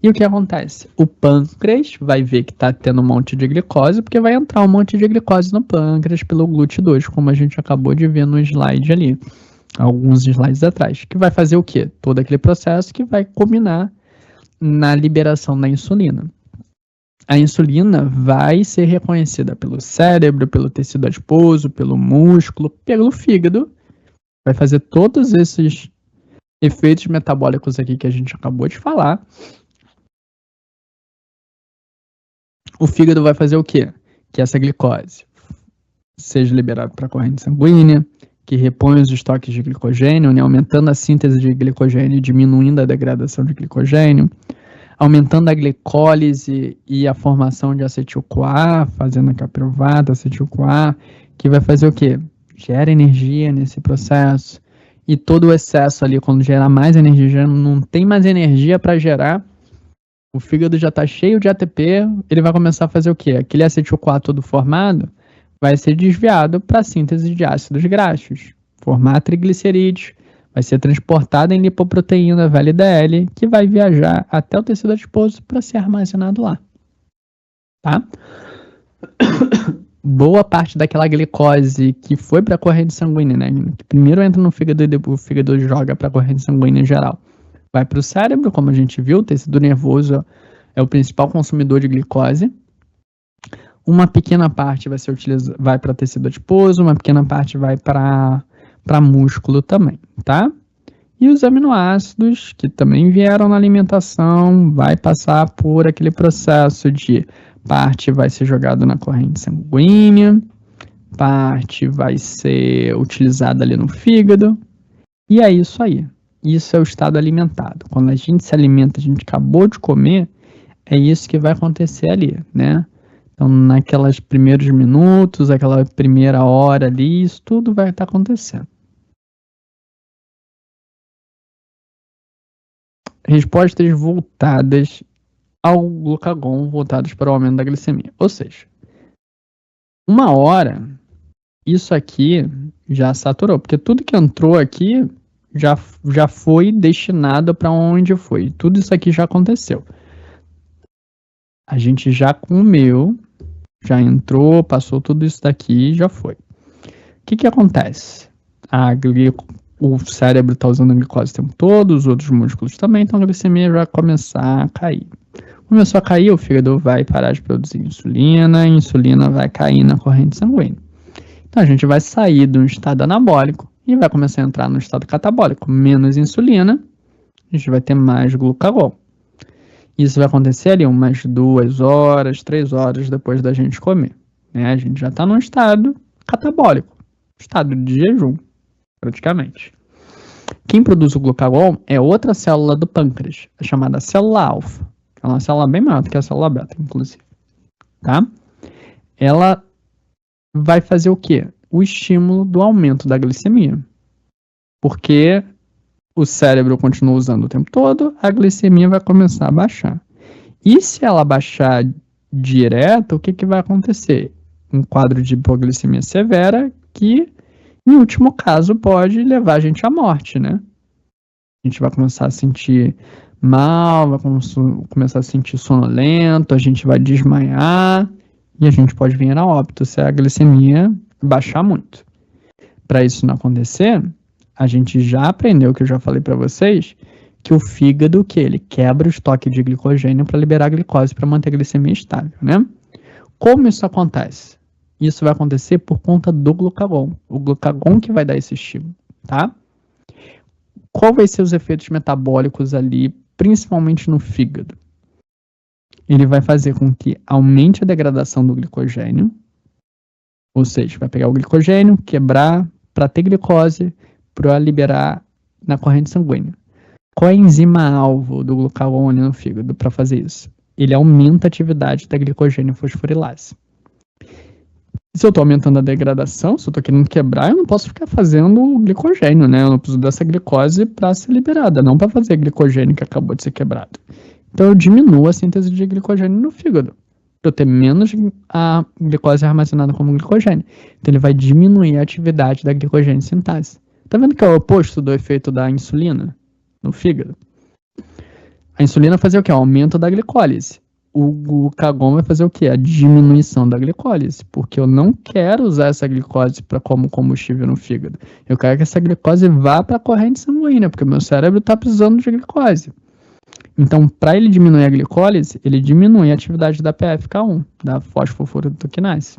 [SPEAKER 1] E o que acontece? O pâncreas vai ver que está tendo um monte de glicose, porque vai entrar um monte de glicose no pâncreas pelo GLUT2, como a gente acabou de ver no slide ali, alguns slides atrás. Que vai fazer o quê? Todo aquele processo que vai culminar na liberação da insulina. A insulina vai ser reconhecida pelo cérebro, pelo tecido adiposo, pelo músculo, pelo fígado. Vai fazer todos esses efeitos metabólicos aqui que a gente acabou de falar. O fígado vai fazer o quê? Que essa glicose seja liberada para a corrente sanguínea, que repõe os estoques de glicogênio, né, aumentando a síntese de glicogênio e diminuindo a degradação de glicogênio, aumentando a glicólise e a formação de acetil-CoA, fazendo a capiruvata, acetil-CoA, que vai fazer o quê? Gera energia nesse processo. E todo o excesso ali, quando gera mais energia, já não tem mais energia para gerar, o fígado já está cheio de ATP, ele vai começar a fazer o quê? Aquele acetil-CoA todo formado vai ser desviado para a síntese de ácidos graxos, formar triglicerídeos, vai ser transportado em lipoproteína VLDL, que vai viajar até o tecido adiposo para ser armazenado lá. Tá? Boa parte daquela glicose que foi para a corrente sanguínea, né? Que primeiro entra no fígado e depois o fígado joga para a corrente sanguínea em geral. Vai para o cérebro, como a gente viu, o tecido nervoso é o principal consumidor de glicose. Uma pequena parte vai para tecido adiposo, uma pequena parte vai para músculo também, tá? E os aminoácidos, que também vieram na alimentação, vai passar por aquele processo de parte vai ser jogado na corrente sanguínea, parte vai ser utilizada ali no fígado, e é isso aí. Isso é o estado alimentado. Quando a gente se alimenta, a gente acabou de comer, é isso que vai acontecer ali, né? Então, naqueles primeiros minutos, aquela primeira hora ali, isso tudo vai estar acontecendo. Respostas voltadas ao glucagon voltados para o aumento da glicemia. Ou seja, uma hora, isso aqui já saturou, porque tudo que entrou aqui já foi destinado para onde foi. Tudo isso aqui já aconteceu. A gente já comeu, já entrou, passou tudo isso daqui e já foi. O que acontece? O cérebro está usando a glicose o tempo todo, os outros músculos também, então a glicemia vai começar a cair. Começou a cair, o fígado vai parar de produzir insulina, a insulina vai cair na corrente sanguínea. Então a gente vai sair de um estado anabólico e vai começar a entrar no estado catabólico. Menos insulina, a gente vai ter mais glucagon. Isso vai acontecer ali umas 2 horas, 3 horas depois da gente comer. Né? A gente já está num estado catabólico, estado de jejum, praticamente. Quem produz o glucagon é outra célula do pâncreas, a chamada célula alfa. É uma célula bem maior do que a célula beta, inclusive. Tá? Ela vai fazer o quê? O estímulo do aumento da glicemia. Porque o cérebro continua usando o tempo todo, a glicemia vai começar a baixar. E se ela baixar direto, o que vai acontecer? Um quadro de hipoglicemia severa que, em último caso, pode levar a gente à morte, né? A gente vai começar a sentir mal, vai começar a sentir sonolento, a gente vai desmaiar e a gente pode vir a óbito se a glicemia baixar muito. Para isso não acontecer, a gente já aprendeu, que eu já falei para vocês, que o fígado, que ele quebra o estoque de glicogênio para liberar a glicose para manter a glicemia estável, né? Como isso acontece? Isso vai acontecer por conta do glucagon. O glucagon que vai dar esse estímulo, tá? Qual vai ser os efeitos metabólicos ali, principalmente no fígado? Ele vai fazer com que aumente a degradação do glicogênio, ou seja, vai pegar o glicogênio, quebrar para ter glicose, para liberar na corrente sanguínea. Qual é a enzima-alvo do glucagon no fígado para fazer isso? Ele aumenta a atividade da glicogênio fosforilase. Se eu estou aumentando a degradação, se eu estou querendo quebrar, eu não posso ficar fazendo glicogênio, né? Eu não preciso dessa glicose para ser liberada, não para fazer glicogênio que acabou de ser quebrado. Então eu diminuo a síntese de glicogênio no fígado, para eu ter menos a glicose armazenada como glicogênio. Então ele vai diminuir a atividade da glicogênio sintase. Tá vendo que é o oposto do efeito da insulina no fígado? A insulina vai fazer o quê? O aumento da glicólise. O glucagon vai fazer o quê? A diminuição da glicólise, porque eu não quero usar essa glicose como combustível no fígado. Eu quero que essa glicose vá para a corrente sanguínea, porque o meu cérebro está precisando de glicose. Então, para ele diminuir a glicólise, ele diminui a atividade da PFK1, da fosfofructoquinase.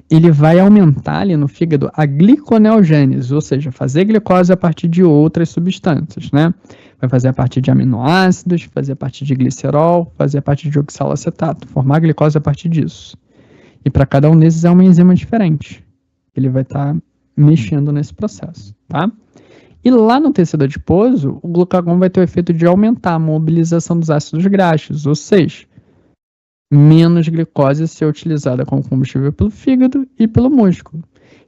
[SPEAKER 1] Ele vai aumentar ali no fígado a gliconeogênese, ou seja, fazer glicose a partir de outras substâncias, né? Vai fazer a partir de aminoácidos, fazer a partir de glicerol, fazer a partir de oxalacetato, formar glicose a partir disso. E para cada um desses é uma enzima diferente. Ele vai estar mexendo nesse processo, tá? E lá no tecido adiposo, o glucagon vai ter o efeito de aumentar a mobilização dos ácidos graxos, ou seja, menos glicose ser utilizada como combustível pelo fígado e pelo músculo.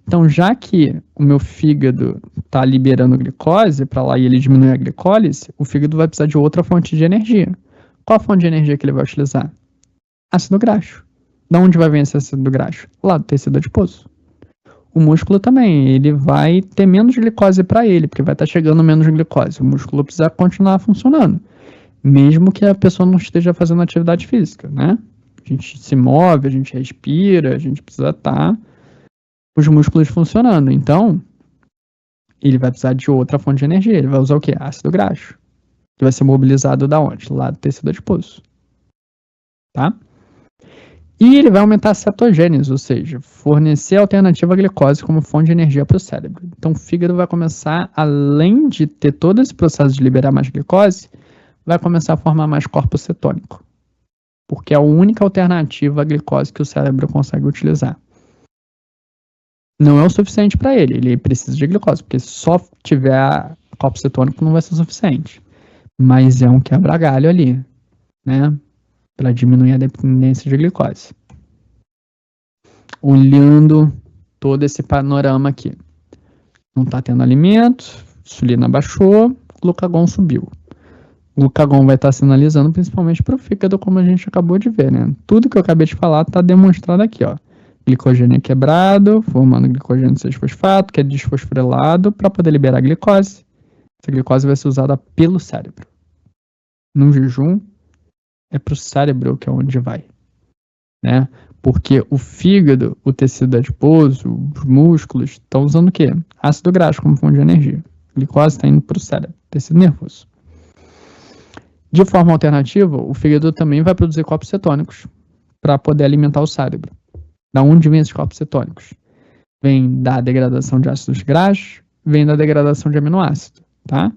[SPEAKER 1] Então, já que o meu fígado está liberando glicose para lá e ele diminui a glicólise, o fígado vai precisar de outra fonte de energia. Qual a fonte de energia que ele vai utilizar? Ácido graxo. De onde vai vir esse ácido graxo? Lá do tecido adiposo. O músculo também, ele vai ter menos glicose para ele, porque vai estar chegando menos glicose. O músculo precisa continuar funcionando, mesmo que a pessoa não esteja fazendo atividade física, né? A gente se move, a gente respira, a gente precisa estar os músculos funcionando. Então, ele vai precisar de outra fonte de energia. Ele vai usar o quê? Ácido graxo. Que vai ser mobilizado da onde? Lá do tecido adiposo. Tá? E ele vai aumentar a cetogênese, ou seja, fornecer a alternativa à glicose como fonte de energia para o cérebro. Então, o fígado vai começar, além de ter todo esse processo de liberar mais glicose, vai começar a formar mais corpo cetônico. Porque é a única alternativa à glicose que o cérebro consegue utilizar. Não é o suficiente para ele, ele precisa de glicose, porque se só tiver corpo cetônico não vai ser suficiente. Mas é um quebra-galho ali, né? Para diminuir a dependência de glicose. Olhando todo esse panorama aqui. Não está tendo alimento, insulina baixou, glucagon subiu. O glucagon vai estar sinalizando principalmente para o fígado, como a gente acabou de ver, né? Tudo que eu acabei de falar está demonstrado aqui, ó. Glicogênio é quebrado, formando glicogênio 6-fosfato, que é desfosforilado para poder liberar a glicose. Essa glicose vai ser usada pelo cérebro. No jejum, é para o cérebro que é onde vai, né? Porque o fígado, o tecido adiposo, os músculos estão usando o quê? Ácido graxo como fonte de energia. A glicose está indo para o cérebro, tecido nervoso. De forma alternativa, o fígado também vai produzir corpos cetônicos para poder alimentar o cérebro. Da onde vem esses corpos cetônicos? Vem da degradação de ácidos graxos, vem da degradação de aminoácidos, tá?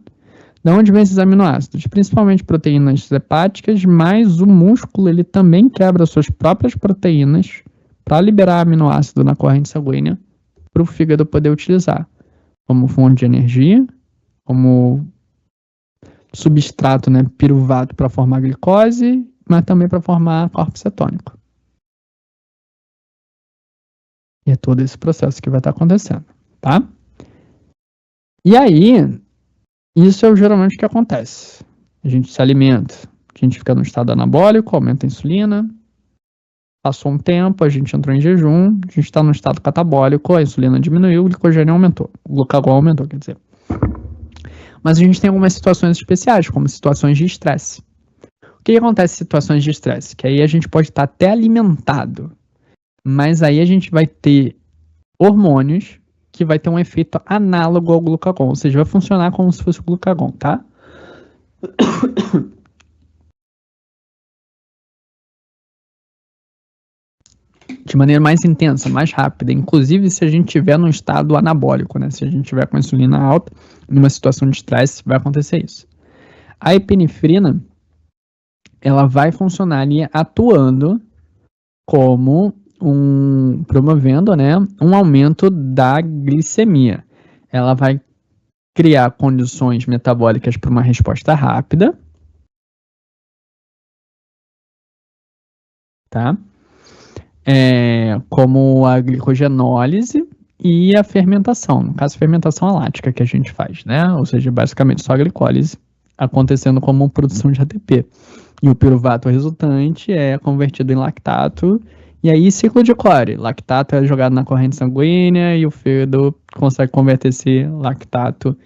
[SPEAKER 1] Da onde vem esses aminoácidos? Principalmente proteínas hepáticas, mas o músculo ele também quebra suas próprias proteínas para liberar aminoácido na corrente sanguínea para o fígado poder utilizar como fonte de energia, como substrato, né, piruvato para formar glicose, mas também para formar corpo cetônico. E é todo esse processo que vai estar acontecendo, tá? E aí, isso é geralmente o que acontece. A gente se alimenta, a gente fica no estado anabólico, aumenta a insulina, passou um tempo, a gente entrou em jejum, a gente está no estado catabólico, a insulina diminuiu, o glicogênio aumentou, o glucagon aumentou, quer dizer. Mas a gente tem algumas situações especiais, como situações de estresse. O que acontece em situações de estresse? Que aí a gente pode estar até alimentado, mas aí a gente vai ter hormônios que vai ter um efeito análogo ao glucagon, ou seja, vai funcionar como se fosse o glucagon, tá? De maneira mais intensa, mais rápida, inclusive se a gente estiver num estado anabólico, né? Se a gente estiver com a insulina alta, numa situação de estresse, vai acontecer isso. A epinefrina, ela vai funcionar ali atuando como promovendo, né, um aumento da glicemia. Ela vai criar condições metabólicas para uma resposta rápida, tá? Como a glicogenólise e a fermentação, no caso, a fermentação alática que a gente faz, né? Ou seja, basicamente só a glicólise acontecendo como produção de ATP. E o piruvato resultante é convertido em lactato, e aí ciclo de Cori. Lactato é jogado na corrente sanguínea e o fígado consegue converter esse lactato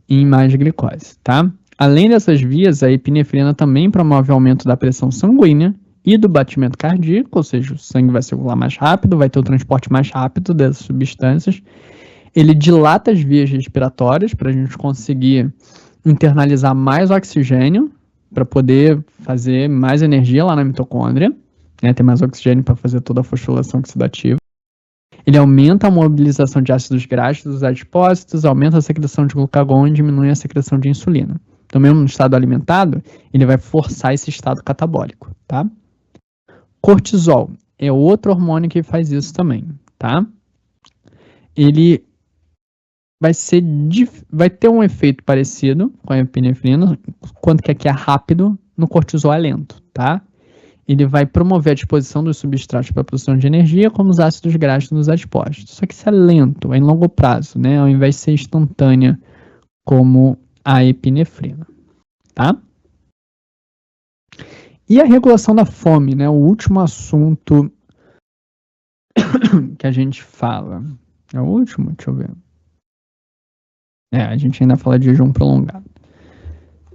[SPEAKER 1] em mais glicose, tá? Além dessas vias, a epinefrina também promove o aumento da pressão sanguínea e do batimento cardíaco, ou seja, o sangue vai circular mais rápido, vai ter o transporte mais rápido dessas substâncias. Ele dilata as vias respiratórias para a gente conseguir internalizar mais oxigênio para poder fazer mais energia lá na mitocôndria, né, ter mais oxigênio para fazer toda a fosforilação oxidativa. Ele aumenta a mobilização de ácidos graxos dos adipócitos, aumenta a secreção de glucagon e diminui a secreção de insulina. Então, mesmo no estado alimentado, ele vai forçar esse estado catabólico, tá? Cortisol é outro hormônio que faz isso também, tá? Ele vai ter um efeito parecido com a epinefrina, quanto que aqui é rápido, no cortisol é lento, tá? Ele vai promover a disposição dos substratos para a produção de energia, como os ácidos graxos nos adipócitos. Só que isso é lento, é em longo prazo, né? Ao invés de ser instantânea, como a epinefrina, tá? E a regulação da fome, né? O último assunto que a gente fala. É o último? Deixa eu ver. A gente ainda fala de jejum prolongado.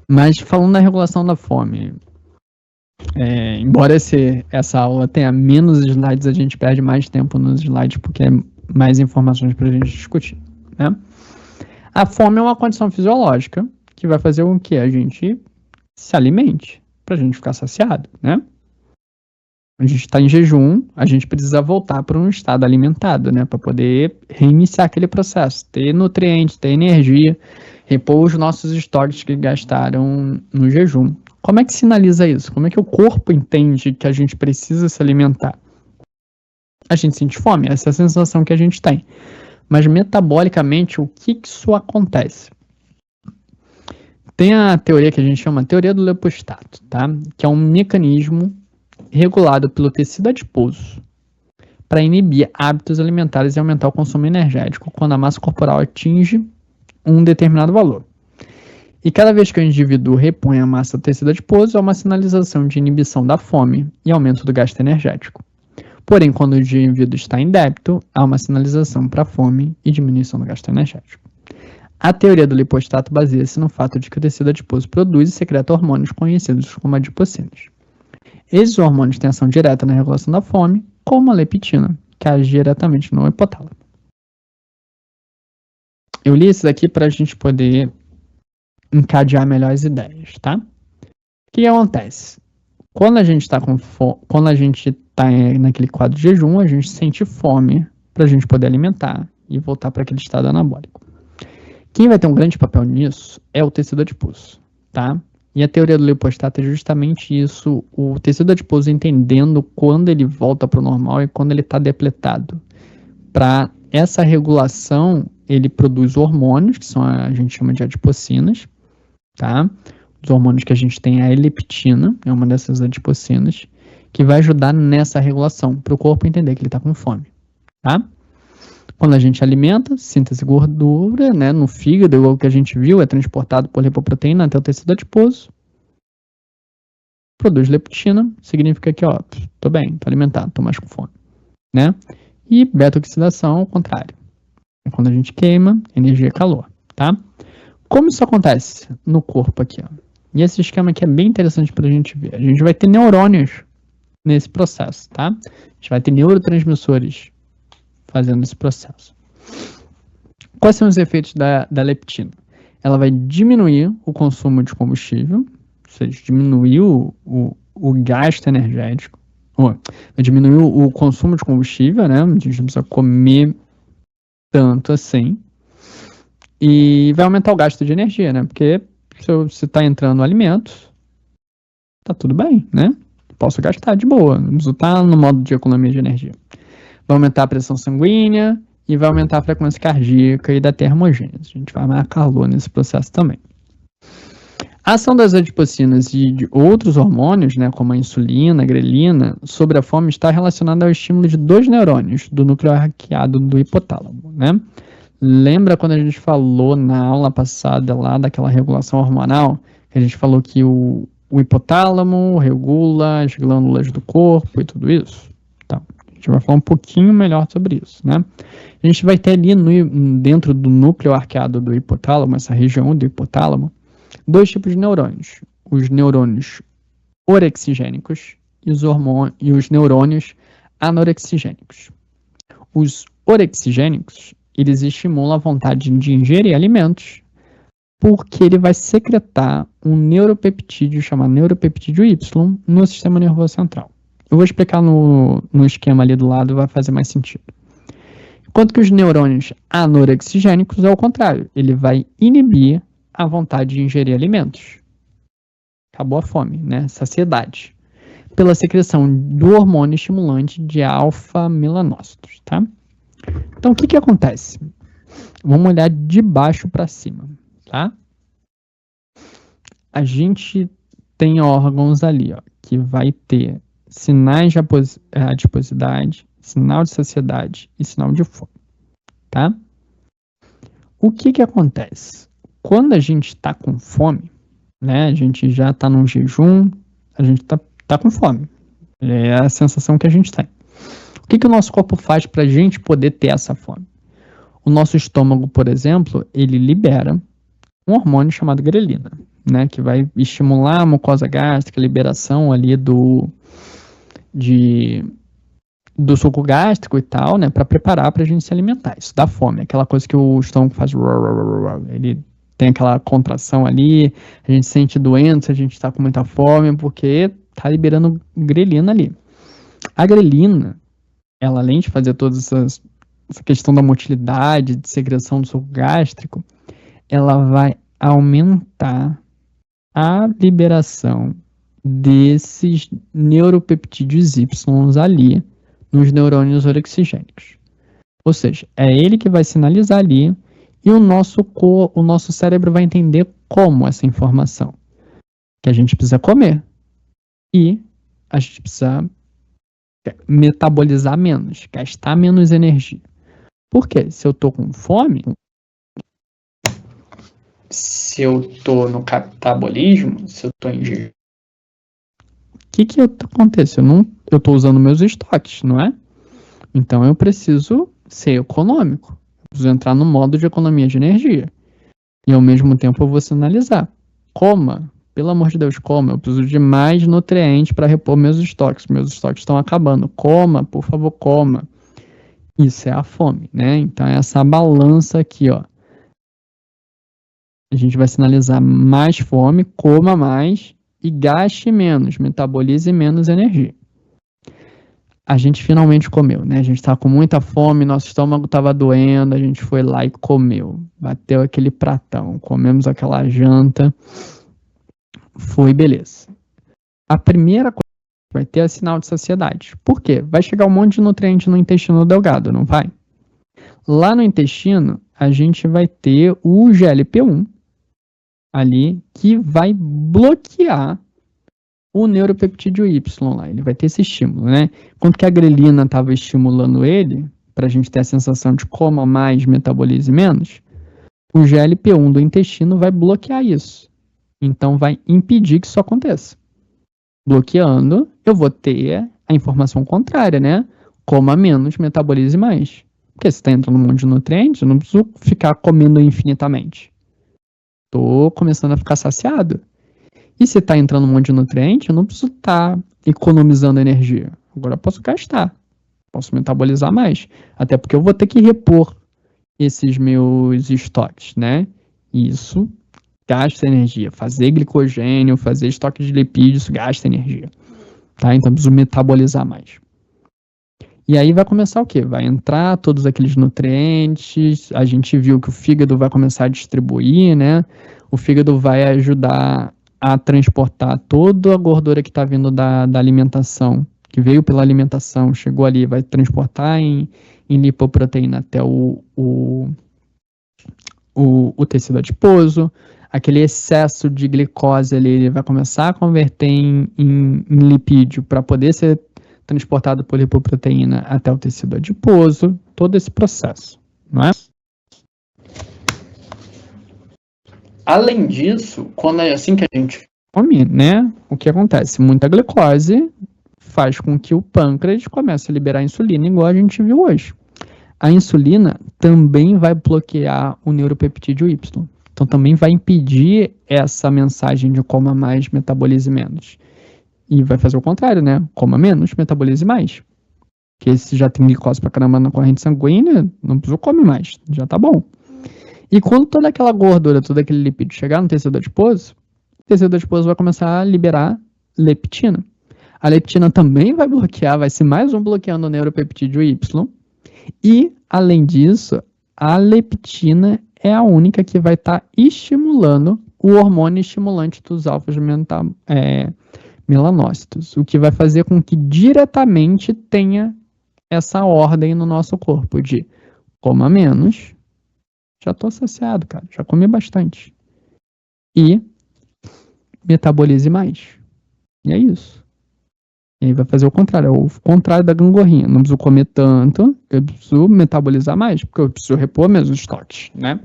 [SPEAKER 1] Mas falando da regulação da fome, embora essa aula tenha menos slides, a gente perde mais tempo nos slides porque é mais informações para a gente discutir, né? A fome é uma condição fisiológica que vai fazer com que a gente se alimente para a gente ficar saciado, né? A gente está em jejum, a gente precisa voltar para um estado alimentado, né? Para poder reiniciar aquele processo, ter nutrientes, ter energia, repor os nossos estoques que gastaram no jejum. Como é que sinaliza isso? Como é que o corpo entende que a gente precisa se alimentar? A gente sente fome, essa é a sensação que a gente tem. Mas metabolicamente, o que isso acontece? Tem a teoria que a gente chama de teoria do lepostato, tá? Que é um mecanismo regulado pelo tecido adiposo para inibir hábitos alimentares e aumentar o consumo energético quando a massa corporal atinge um determinado valor. E cada vez que o indivíduo repõe a massa do tecido adiposo, há uma sinalização de inibição da fome e aumento do gasto energético. Porém, quando o indivíduo está em débito, há uma sinalização para a fome e diminuição do gasto energético. A teoria do lipostato baseia-se no fato de que o tecido adiposo produz e secreta hormônios conhecidos como adipocinas. Esses hormônios têm ação direta na regulação da fome, como a leptina, que age diretamente no hipotálamo. Eu li isso daqui para a gente poder encadear melhor as ideias, tá? O que acontece? Quando a gente está naquele quadro de jejum, a gente sente fome para a gente poder alimentar e voltar para aquele estado anabólico. Quem vai ter um grande papel nisso é o tecido adiposo, tá? E a teoria do lipostato é justamente isso, o tecido adiposo entendendo quando ele volta para o normal e quando ele está depletado. Para essa regulação, ele produz hormônios, que a gente chama de adipocinas, tá? Os hormônios que a gente tem é a leptina, é uma dessas adipocinas, que vai ajudar nessa regulação, para o corpo entender que ele está com fome, tá? Quando a gente alimenta, síntese de gordura, né, no fígado, igual que a gente viu, é transportado por lipoproteína até o tecido adiposo, produz leptina, significa que, ó, tô bem, tô alimentado, tô mais com fome, né? E beta-oxidação, ao contrário. É quando a gente queima, energia e calor, tá? Como isso acontece no corpo aqui, ó? E esse esquema aqui é bem interessante pra gente ver. A gente vai ter neurônios nesse processo, tá? A gente vai ter neurotransmissores fazendo esse processo. Quais são os efeitos da leptina? Ela vai diminuir o consumo de combustível, ou seja, diminuir o gasto energético, vai diminuir o consumo de combustível, né? A gente não precisa comer tanto assim. E vai aumentar o gasto de energia, né? Porque se está entrando alimentos, tá tudo bem, né? Posso gastar de boa, não preciso estar no modo de economia de energia. Vai aumentar a pressão sanguínea e vai aumentar a frequência cardíaca e da termogênese. A gente vai armar calor nesse processo também. A ação das adipocinas e de outros hormônios, né, como a insulina, a grelina, sobre a fome está relacionada ao estímulo de dois neurônios do núcleo arqueado do hipotálamo, né? Lembra quando a gente falou na aula passada lá daquela regulação hormonal? Que a gente falou que o hipotálamo regula as glândulas do corpo e tudo isso? Então, a gente vai falar um pouquinho melhor sobre isso, né? A gente vai ter ali dentro do núcleo arqueado do hipotálamo, essa região do hipotálamo, dois tipos de neurônios. Os neurônios orexigênicos e os neurônios anorexigênicos. Os orexigênicos, eles estimulam a vontade de ingerir alimentos, porque ele vai secretar um neuropeptídeo chamado neuropeptídeo Y no sistema nervoso central. Eu vou explicar no esquema ali do lado, vai fazer mais sentido. Enquanto que os neurônios anorexigênicos é o contrário, ele vai inibir a vontade de ingerir alimentos. Acabou a fome, né? Saciedade. Pela secreção do hormônio estimulante de alfa-melanócitos, tá? Então, o que acontece? Vamos olhar de baixo para cima, tá? A gente tem órgãos ali, ó, que vai ter sinais de adiposidade, sinal de saciedade e sinal de fome, tá? O que acontece? Quando a gente está com fome, né? A gente já está num jejum, a gente tá com fome. É a sensação que a gente tem. O que o nosso corpo faz para a gente poder ter essa fome? O nosso estômago, por exemplo, ele libera um hormônio chamado grelina, né, que vai estimular a mucosa gástrica, a liberação ali do suco gástrico e tal, né, para preparar para a gente se alimentar. Isso dá fome, aquela coisa que o estômago faz, ele tem aquela contração ali, a gente sente doente, a gente está com muita fome, porque tá liberando grelina ali. A grelina, ela além de fazer toda essa questão da motilidade, de secreção do suco gástrico, ela vai aumentar a liberação desses neuropeptídeos Y ali nos neurônios orexigênicos. Ou seja, é ele que vai sinalizar ali e o nosso cérebro vai entender como essa informação. Que a gente precisa comer e a gente precisa metabolizar menos, gastar menos energia. Por quê? Se eu tô com fome, se eu tô no catabolismo, se eu tô em jejum, o que acontece? Eu tô usando meus estoques, não é? Então eu preciso ser econômico. Eu preciso entrar no modo de economia de energia. E ao mesmo tempo eu vou sinalizar. Coma, pelo amor de Deus, coma. Eu preciso de mais nutrientes para repor meus estoques. Meus estoques estão acabando. Coma, por favor, coma. Isso é a fome, né? Então é essa balança aqui, ó. A gente vai sinalizar mais fome, coma mais e gaste menos, metabolize menos energia. A gente finalmente comeu, né? A gente estava com muita fome, nosso estômago estava doendo, a gente foi lá e comeu. Bateu aquele pratão, comemos aquela janta, foi beleza. A primeira coisa que vai ter é sinal de saciedade. Por quê? Vai chegar um monte de nutriente no intestino delgado, não vai? Lá no intestino, a gente vai ter o GLP-1 ali, que vai bloquear o neuropeptídeo Y lá, ele vai ter esse estímulo, né? Enquanto que a grelina estava estimulando ele, para a gente ter a sensação de coma mais, metabolize menos, o GLP-1 do intestino vai bloquear isso. Então vai impedir que isso aconteça. Bloqueando, eu vou ter a informação contrária, né? Coma menos, metabolize mais. Porque se está entrando um monte de nutrientes, eu não preciso ficar comendo infinitamente. Estou começando a ficar saciado. E se está entrando um monte de nutriente, eu não preciso estar economizando energia. Agora eu posso gastar, posso metabolizar mais. Até porque eu vou ter que repor esses meus estoques, né? E isso gasta energia. Fazer glicogênio, fazer estoque de lipídios, gasta energia. Tá? Então eu preciso metabolizar mais. E aí vai começar o quê? Vai entrar todos aqueles nutrientes, a gente viu que o fígado vai começar a distribuir, né? O fígado vai ajudar a transportar toda a gordura que está vindo da alimentação, que veio pela alimentação, chegou ali, vai transportar em lipoproteína até o tecido adiposo. Aquele excesso de glicose ali, ele vai começar a converter em lipídio para poder ser transportado por lipoproteína até o tecido adiposo, todo esse processo, não é? Além disso, quando é assim que a gente come, né, o que acontece? Muita glicose faz com que o pâncreas comece a liberar insulina, igual a gente viu hoje. A insulina também vai bloquear o neuropeptídeo Y. Então também vai impedir essa mensagem de coma mais, metabolize menos. E vai fazer o contrário, né? Coma menos, metabolize mais. Porque se já tem glicose pra caramba na corrente sanguínea, não precisa comer mais, já tá bom. E quando toda aquela gordura, todo aquele lipídio chegar no tecido adiposo, o tecido adiposo vai começar a liberar leptina. A leptina também vai bloquear, vai ser mais um bloqueando o neuropeptídeo Y. E, além disso, a leptina é a única que vai estar estimulando o hormônio estimulante dos alfas melanócitos, o que vai fazer com que diretamente tenha essa ordem no nosso corpo de coma menos, já estou saciado, cara, já comi bastante, e metabolize mais. E é isso. E aí vai fazer o contrário, é o contrário da gangorrinha. Não preciso comer tanto, eu preciso metabolizar mais, porque eu preciso repor meus estoques, né?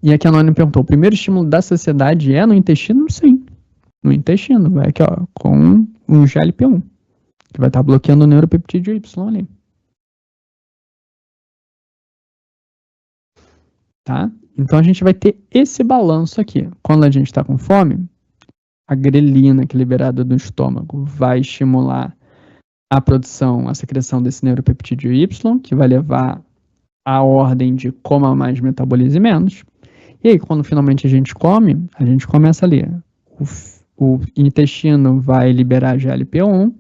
[SPEAKER 1] E aqui a Noni perguntou, o primeiro estímulo da saciedade é no intestino? Sim, no intestino. Vai aqui, ó, com um GLP-1, que vai estar bloqueando o neuropeptídeo Y ali. Tá? Então a gente vai ter esse balanço aqui. Quando a gente está com fome, a grelina que é liberada do estômago vai estimular a produção, a secreção desse neuropeptídeo Y, que vai levar a ordem de coma mais, metabolize menos. E aí, quando finalmente a gente começa ali. O intestino vai liberar GLP-1,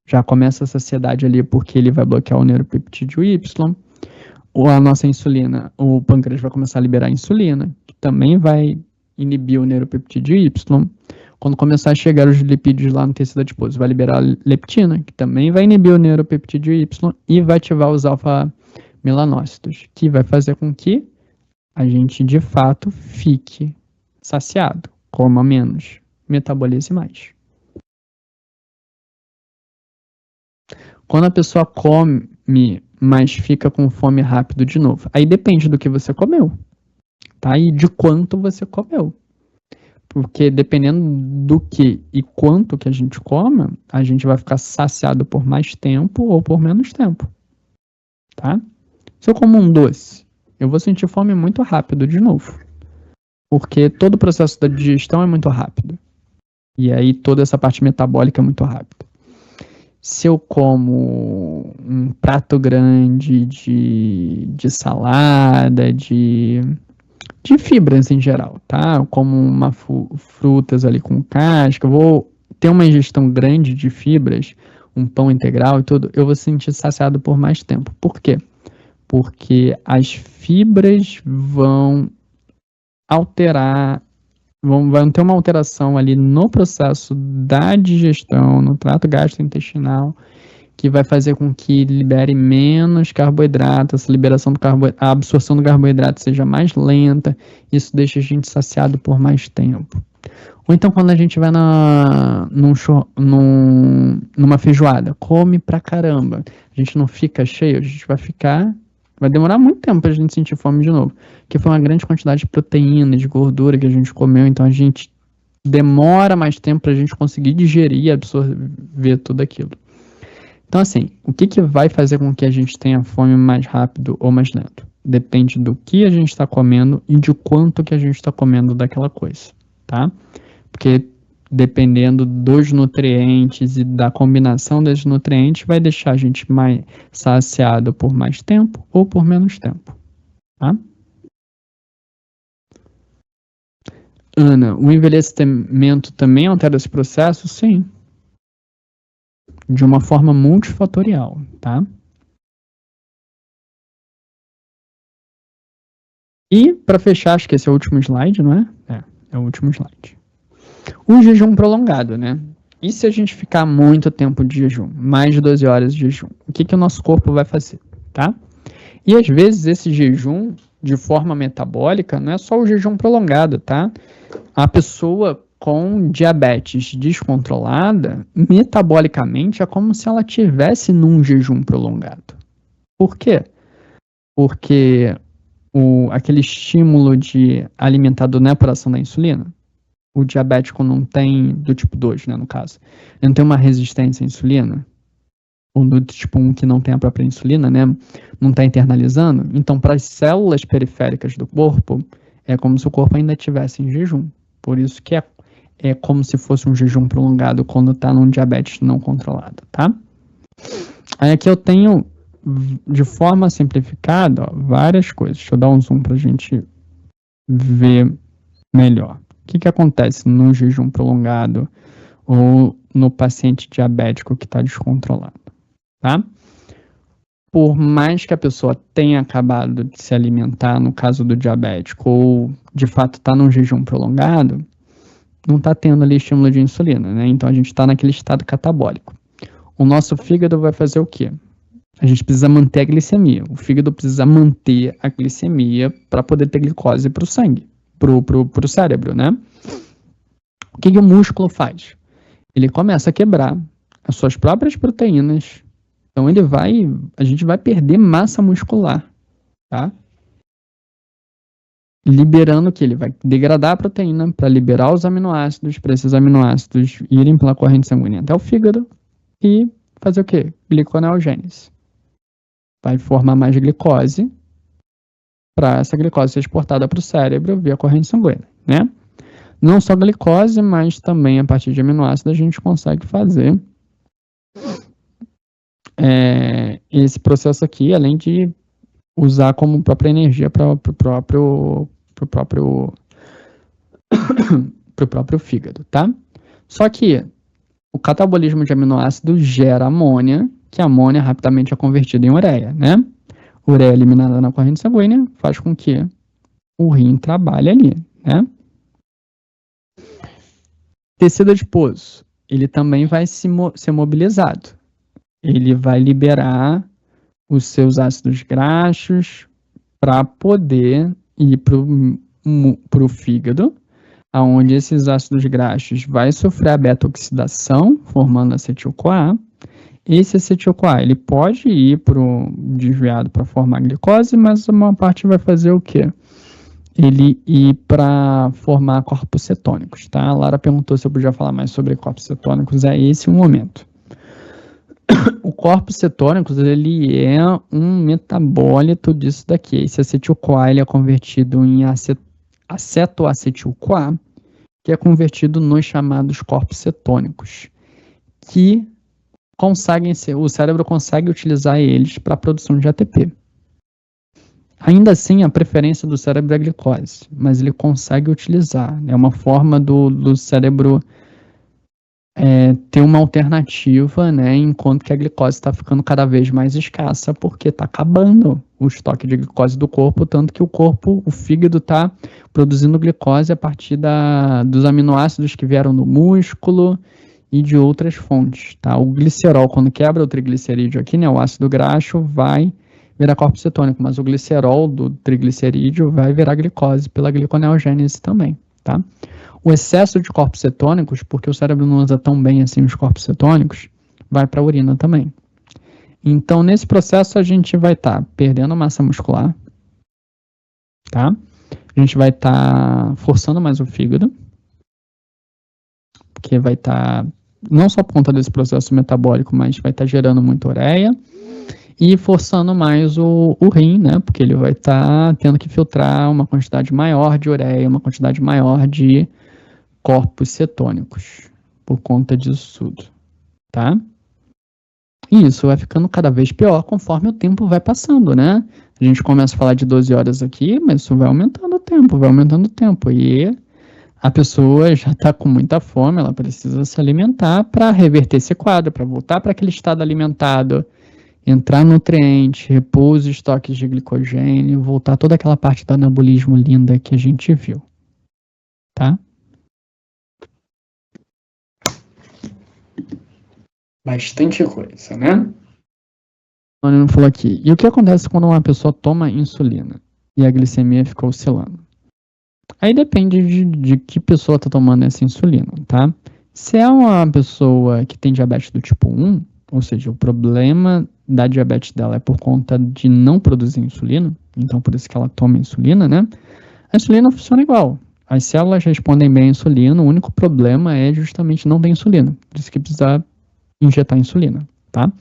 [SPEAKER 1] já começa a saciedade ali porque ele vai bloquear o neuropeptídeo Y. A nossa insulina, o pâncreas vai começar a liberar insulina, que também vai inibir o neuropeptídeo Y. Quando começar a chegar os lipídios lá no tecido adiposo, vai liberar a leptina, que também vai inibir o neuropeptídeo Y e vai ativar os alfa-melanócitos, que vai fazer com que a gente, de fato, fique saciado, coma menos, metabolize mais. Quando a pessoa come, mas fica com fome rápido de novo, aí depende do que você comeu. tá? E de quanto você comeu. Porque dependendo do que e quanto que a gente come, a gente vai ficar saciado por mais tempo ou por menos tempo, tá? Se eu como um doce, eu vou sentir fome muito rápido de novo. Porque todo o processo da digestão é muito rápido. E aí toda essa parte metabólica é muito rápida. Se eu como um prato grande de salada, de fibras em geral, tá? Eu como frutas ali com casca, eu vou ter uma ingestão grande de fibras, um pão integral e tudo, eu vou sentir saciado por mais tempo. Por quê? Porque as fibras vão alterar, vão ter uma alteração ali no processo da digestão, no trato gastrointestinal, que vai fazer com que libere menos carboidrato, essa liberação do carboidrato, a absorção do carboidrato seja mais lenta, isso deixa a gente saciado por mais tempo. Ou então quando a gente vai numa feijoada, come pra caramba, a gente não fica cheio, a gente vai demorar muito tempo pra gente sentir fome de novo, porque foi uma grande quantidade de proteína, de gordura que a gente comeu, então a gente demora mais tempo pra gente conseguir digerir e absorver tudo aquilo. Então, assim, o que vai fazer com que a gente tenha fome mais rápido ou mais lento? Depende do que a gente está comendo e de quanto que a gente está comendo daquela coisa, tá? Porque dependendo dos nutrientes e da combinação desses nutrientes, vai deixar a gente mais saciado por mais tempo ou por menos tempo, tá? Ana, o envelhecimento também altera esse processo? Sim. De uma forma multifatorial, tá? E, para fechar, acho que esse é o último slide, não é? É o último slide. O jejum prolongado, né? E se a gente ficar muito tempo de jejum, mais de 12 horas de jejum, o que o nosso corpo vai fazer, tá? E às vezes esse jejum, de forma metabólica, não é só o jejum prolongado, tá? A pessoa com diabetes descontrolada, metabolicamente, é como se ela tivesse num jejum prolongado. Por quê? Porque aquele estímulo de alimentador não é por ação da insulina. O diabético não tem, do tipo 2, né, no caso, ele não tem uma resistência à insulina, ou do tipo 1 que não tem a própria insulina, né, não está internalizando. Então, para as células periféricas do corpo, é como se o corpo ainda estivesse em jejum. Por isso que é como se fosse um jejum prolongado quando está num diabetes não controlado, tá? Aí aqui eu tenho, de forma simplificada, ó, várias coisas. Deixa eu dar um zoom para a gente ver melhor. O que acontece no jejum prolongado ou no paciente diabético que está descontrolado, tá? Por mais que a pessoa tenha acabado de se alimentar, no caso do diabético, ou de fato está num jejum prolongado, não está tendo ali estímulo de insulina, né? Então a gente está naquele estado catabólico. O nosso fígado vai fazer o quê? A gente precisa manter a glicemia. O fígado precisa manter a glicemia para poder ter glicose para o sangue, para o cérebro, né? O que o músculo faz? Ele começa a quebrar as suas próprias proteínas. Então a gente vai perder massa muscular, tá? Liberando que ele vai degradar a proteína para liberar os aminoácidos, para esses aminoácidos irem pela corrente sanguínea até o fígado e fazer o quê? Gliconeogênese. Vai formar mais glicose para essa glicose ser exportada para o cérebro via corrente sanguínea, né? Não só glicose, mas também a partir de aminoácidos a gente consegue fazer esse processo aqui, além de usar como própria energia para o próprio fígado, tá? Só que o catabolismo de aminoácidos gera amônia, que a amônia rapidamente é convertida em ureia, né? Ureia eliminada na corrente sanguínea faz com que o rim trabalhe ali, né? Tecido adiposo, ele também vai ser mobilizado. Ele vai liberar os seus ácidos graxos para poder ir para o fígado, onde esses ácidos graxos vai sofrer a beta-oxidação, formando acetil-CoA. Esse acetil-CoA, ele pode ir desviado para formar glicose, mas uma parte vai fazer o quê? ele ir para formar corpos cetônicos, tá? A Lara perguntou se eu podia falar mais sobre corpos cetônicos, é esse o momento. O corpos cetônicos, ele é um metabólito disso daqui. Esse acetil-CoA, ele é convertido em acetoacetil-CoA, que é convertido nos chamados corpos cetônicos, que o cérebro consegue utilizar eles para a produção de ATP. Ainda assim, a preferência do cérebro é a glicose, mas ele consegue utilizar. É uma forma do cérebro ter uma alternativa, né, enquanto que a glicose está ficando cada vez mais escassa, porque está acabando o estoque de glicose do corpo, tanto que o fígado está produzindo glicose a partir dos aminoácidos que vieram do músculo e de outras fontes, tá? O glicerol, quando quebra o triglicerídeo aqui, né, o ácido graxo vai virar corpo cetônico, mas o glicerol do triglicerídeo vai virar glicose pela gliconeogênese também, tá? O excesso de corpos cetônicos, porque o cérebro não usa tão bem assim os corpos cetônicos, vai para a urina também. Então, nesse processo, a gente vai estar perdendo massa muscular, tá? A gente vai estar forçando mais o fígado, porque vai estar, não só por conta desse processo metabólico, mas vai estar gerando muita ureia, e forçando mais o rim, né? Porque ele vai estar tendo que filtrar uma quantidade maior de ureia, uma quantidade maior de corpos cetônicos, por conta disso tudo, tá? E isso vai ficando cada vez pior conforme o tempo vai passando, né? A gente começa a falar de 12 horas aqui, mas isso vai aumentando o tempo, e a pessoa já está com muita fome, ela precisa se alimentar para reverter esse quadro, para voltar para aquele estado alimentado, entrar nutriente, repouso, estoques de glicogênio, voltar toda aquela parte do anabolismo linda que a gente viu, tá? Bastante coisa, né? O Antônio falou aqui. E o que acontece quando uma pessoa toma insulina e a glicemia fica oscilando? Aí depende de que pessoa está tomando essa insulina, tá? Se é uma pessoa que tem diabetes do tipo 1, ou seja, o problema da diabetes dela é por conta de não produzir insulina, então por isso que ela toma insulina, né? A insulina funciona igual. As células respondem bem à insulina, o único problema é justamente não ter insulina. Por isso que precisa injetar insulina, tá?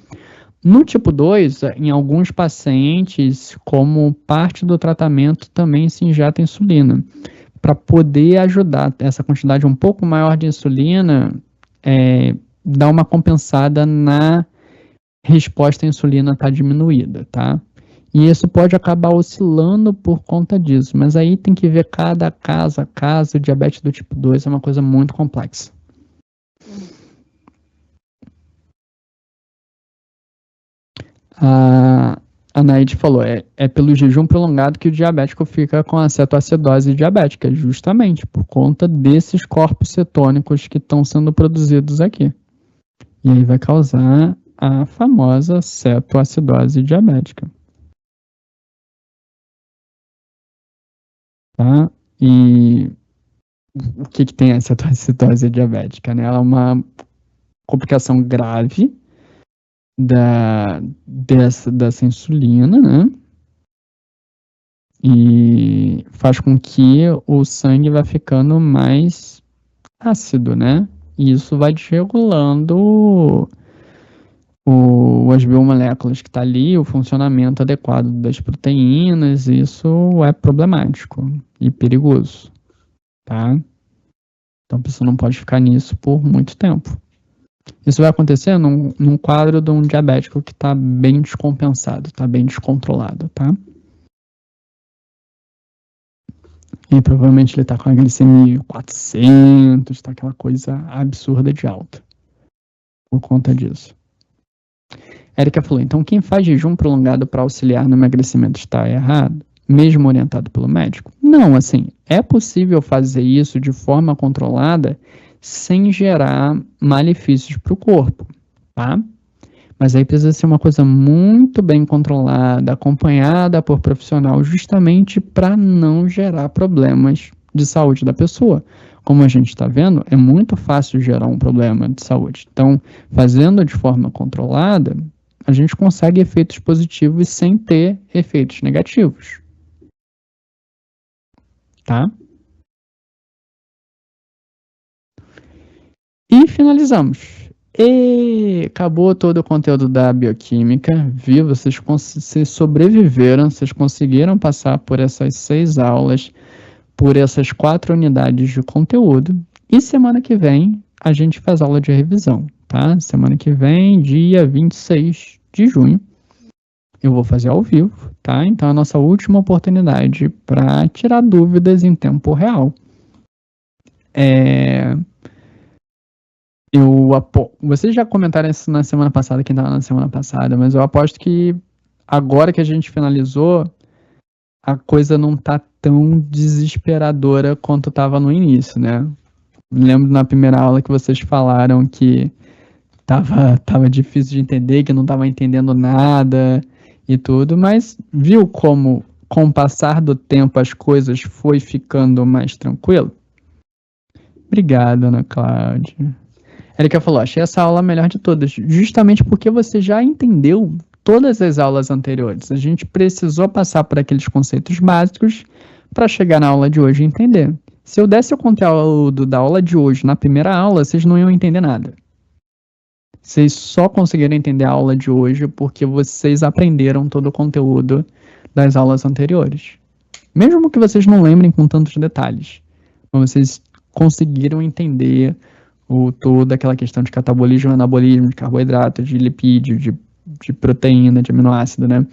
[SPEAKER 1] No tipo 2, em alguns pacientes, como parte do tratamento, também se injeta insulina, para poder ajudar essa quantidade um pouco maior de insulina, dar uma compensada na resposta à insulina estar diminuída, tá? E isso pode acabar oscilando por conta disso, mas aí tem que ver cada caso a caso. O diabetes do tipo 2 é uma coisa muito complexa. A Naide falou, é pelo jejum prolongado que o diabético fica com a cetoacidose diabética, justamente por conta desses corpos cetônicos que estão sendo produzidos aqui. E aí vai causar a famosa cetoacidose diabética. Tá? E o que tem a cetoacidose diabética, né? Ela é uma complicação grave dessa insulina, né? E faz com que o sangue vá ficando mais ácido, né? E isso vai desregulando as biomoléculas que está ali, o funcionamento adequado das proteínas. Isso é problemático e perigoso, tá? Então a pessoa não pode ficar nisso por muito tempo. Isso vai acontecer num quadro de um diabético que está bem descompensado, está bem descontrolado, tá? E provavelmente ele está com a glicemia 400, está aquela coisa absurda de alta por conta disso. Érica falou, então quem faz jejum prolongado para auxiliar no emagrecimento está errado, mesmo orientado pelo médico? Não, assim, é possível fazer isso de forma controlada sem gerar malefícios para o corpo, tá? Mas aí precisa ser uma coisa muito bem controlada, acompanhada por profissional, justamente para não gerar problemas de saúde da pessoa. Como a gente está vendo, é muito fácil gerar um problema de saúde. Então, fazendo de forma controlada, a gente consegue efeitos positivos sem ter efeitos negativos. tá? E finalizamos. E acabou todo o conteúdo da bioquímica, viu? Vocês sobreviveram, vocês conseguiram passar por essas 6 aulas, por essas 4 unidades de conteúdo. E semana que vem a gente faz aula de revisão, tá? Semana que vem, dia 26 de junho, eu vou fazer ao vivo, tá? Então é a nossa última oportunidade para tirar dúvidas em tempo real. Vocês já comentaram isso na semana passada, quem estava na semana passada, mas eu aposto que agora que a gente finalizou, a coisa não tá tão desesperadora quanto estava no início, né? Lembro na primeira aula que vocês falaram que tava difícil de entender, que não tava entendendo nada e tudo, mas viu como, com o passar do tempo, as coisas foi ficando mais tranquilo? Obrigado, Ana Cláudia. Erika falou, achei essa aula a melhor de todas, justamente porque você já entendeu todas as aulas anteriores. A gente precisou passar por aqueles conceitos básicos para chegar na aula de hoje e entender. Se eu desse o conteúdo da aula de hoje na primeira aula, vocês não iam entender nada. Vocês só conseguiram entender a aula de hoje porque vocês aprenderam todo o conteúdo das aulas anteriores. Mesmo que vocês não lembrem com tantos detalhes, mas vocês conseguiram entender toda aquela questão de catabolismo, anabolismo, de carboidrato, de lipídio, de proteína, de aminoácido, né?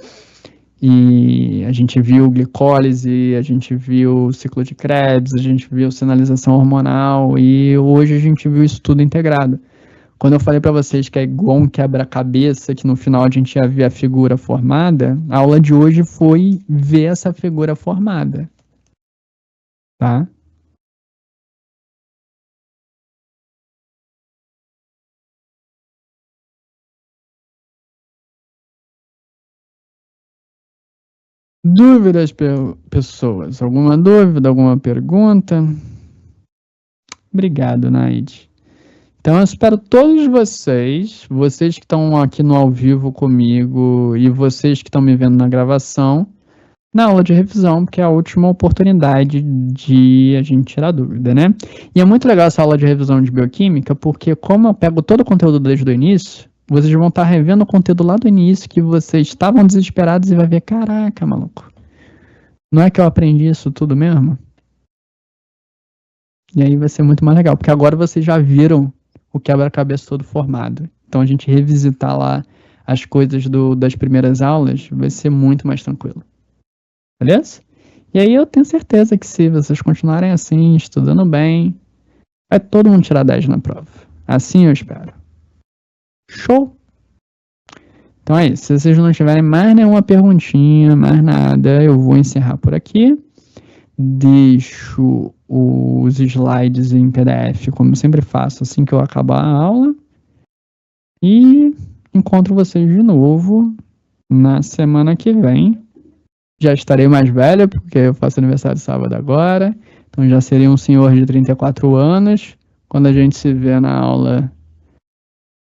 [SPEAKER 1] E a gente viu glicólise, a gente viu ciclo de Krebs, a gente viu sinalização hormonal e hoje a gente viu isso tudo integrado. Quando eu falei para vocês que é igual um quebra-cabeça, que no final a gente ia ver a figura formada, a aula de hoje foi ver essa figura formada, tá? Dúvidas, pessoas? Alguma dúvida, alguma pergunta? Obrigado, Naide. Então eu espero todos vocês que estão aqui no ao vivo comigo e vocês que estão me vendo na gravação, na aula de revisão, porque é a última oportunidade de a gente tirar dúvida, né? E é muito legal essa aula de revisão de bioquímica, porque como eu pego todo o conteúdo desde o início, vocês vão estar revendo o conteúdo lá do início que vocês estavam desesperados e vai ver, caraca, maluco, não é que eu aprendi isso tudo mesmo? E aí vai ser muito mais legal, porque agora vocês já viram o quebra-cabeça todo formado. Então a gente revisitar lá as coisas das primeiras aulas vai ser muito mais tranquilo. Beleza? E aí eu tenho certeza que se vocês continuarem assim, estudando bem, vai todo mundo tirar 10 na prova. Assim eu espero. Show? Então é isso. Se vocês não tiverem mais nenhuma perguntinha, mais nada, eu vou encerrar por aqui. Deixo os slides em PDF, como eu sempre faço, assim que eu acabar a aula. E encontro vocês de novo na semana que vem. Já estarei mais velho, porque eu faço aniversário sábado agora. Então já serei um senhor de 34 anos. Quando a gente se vê na aula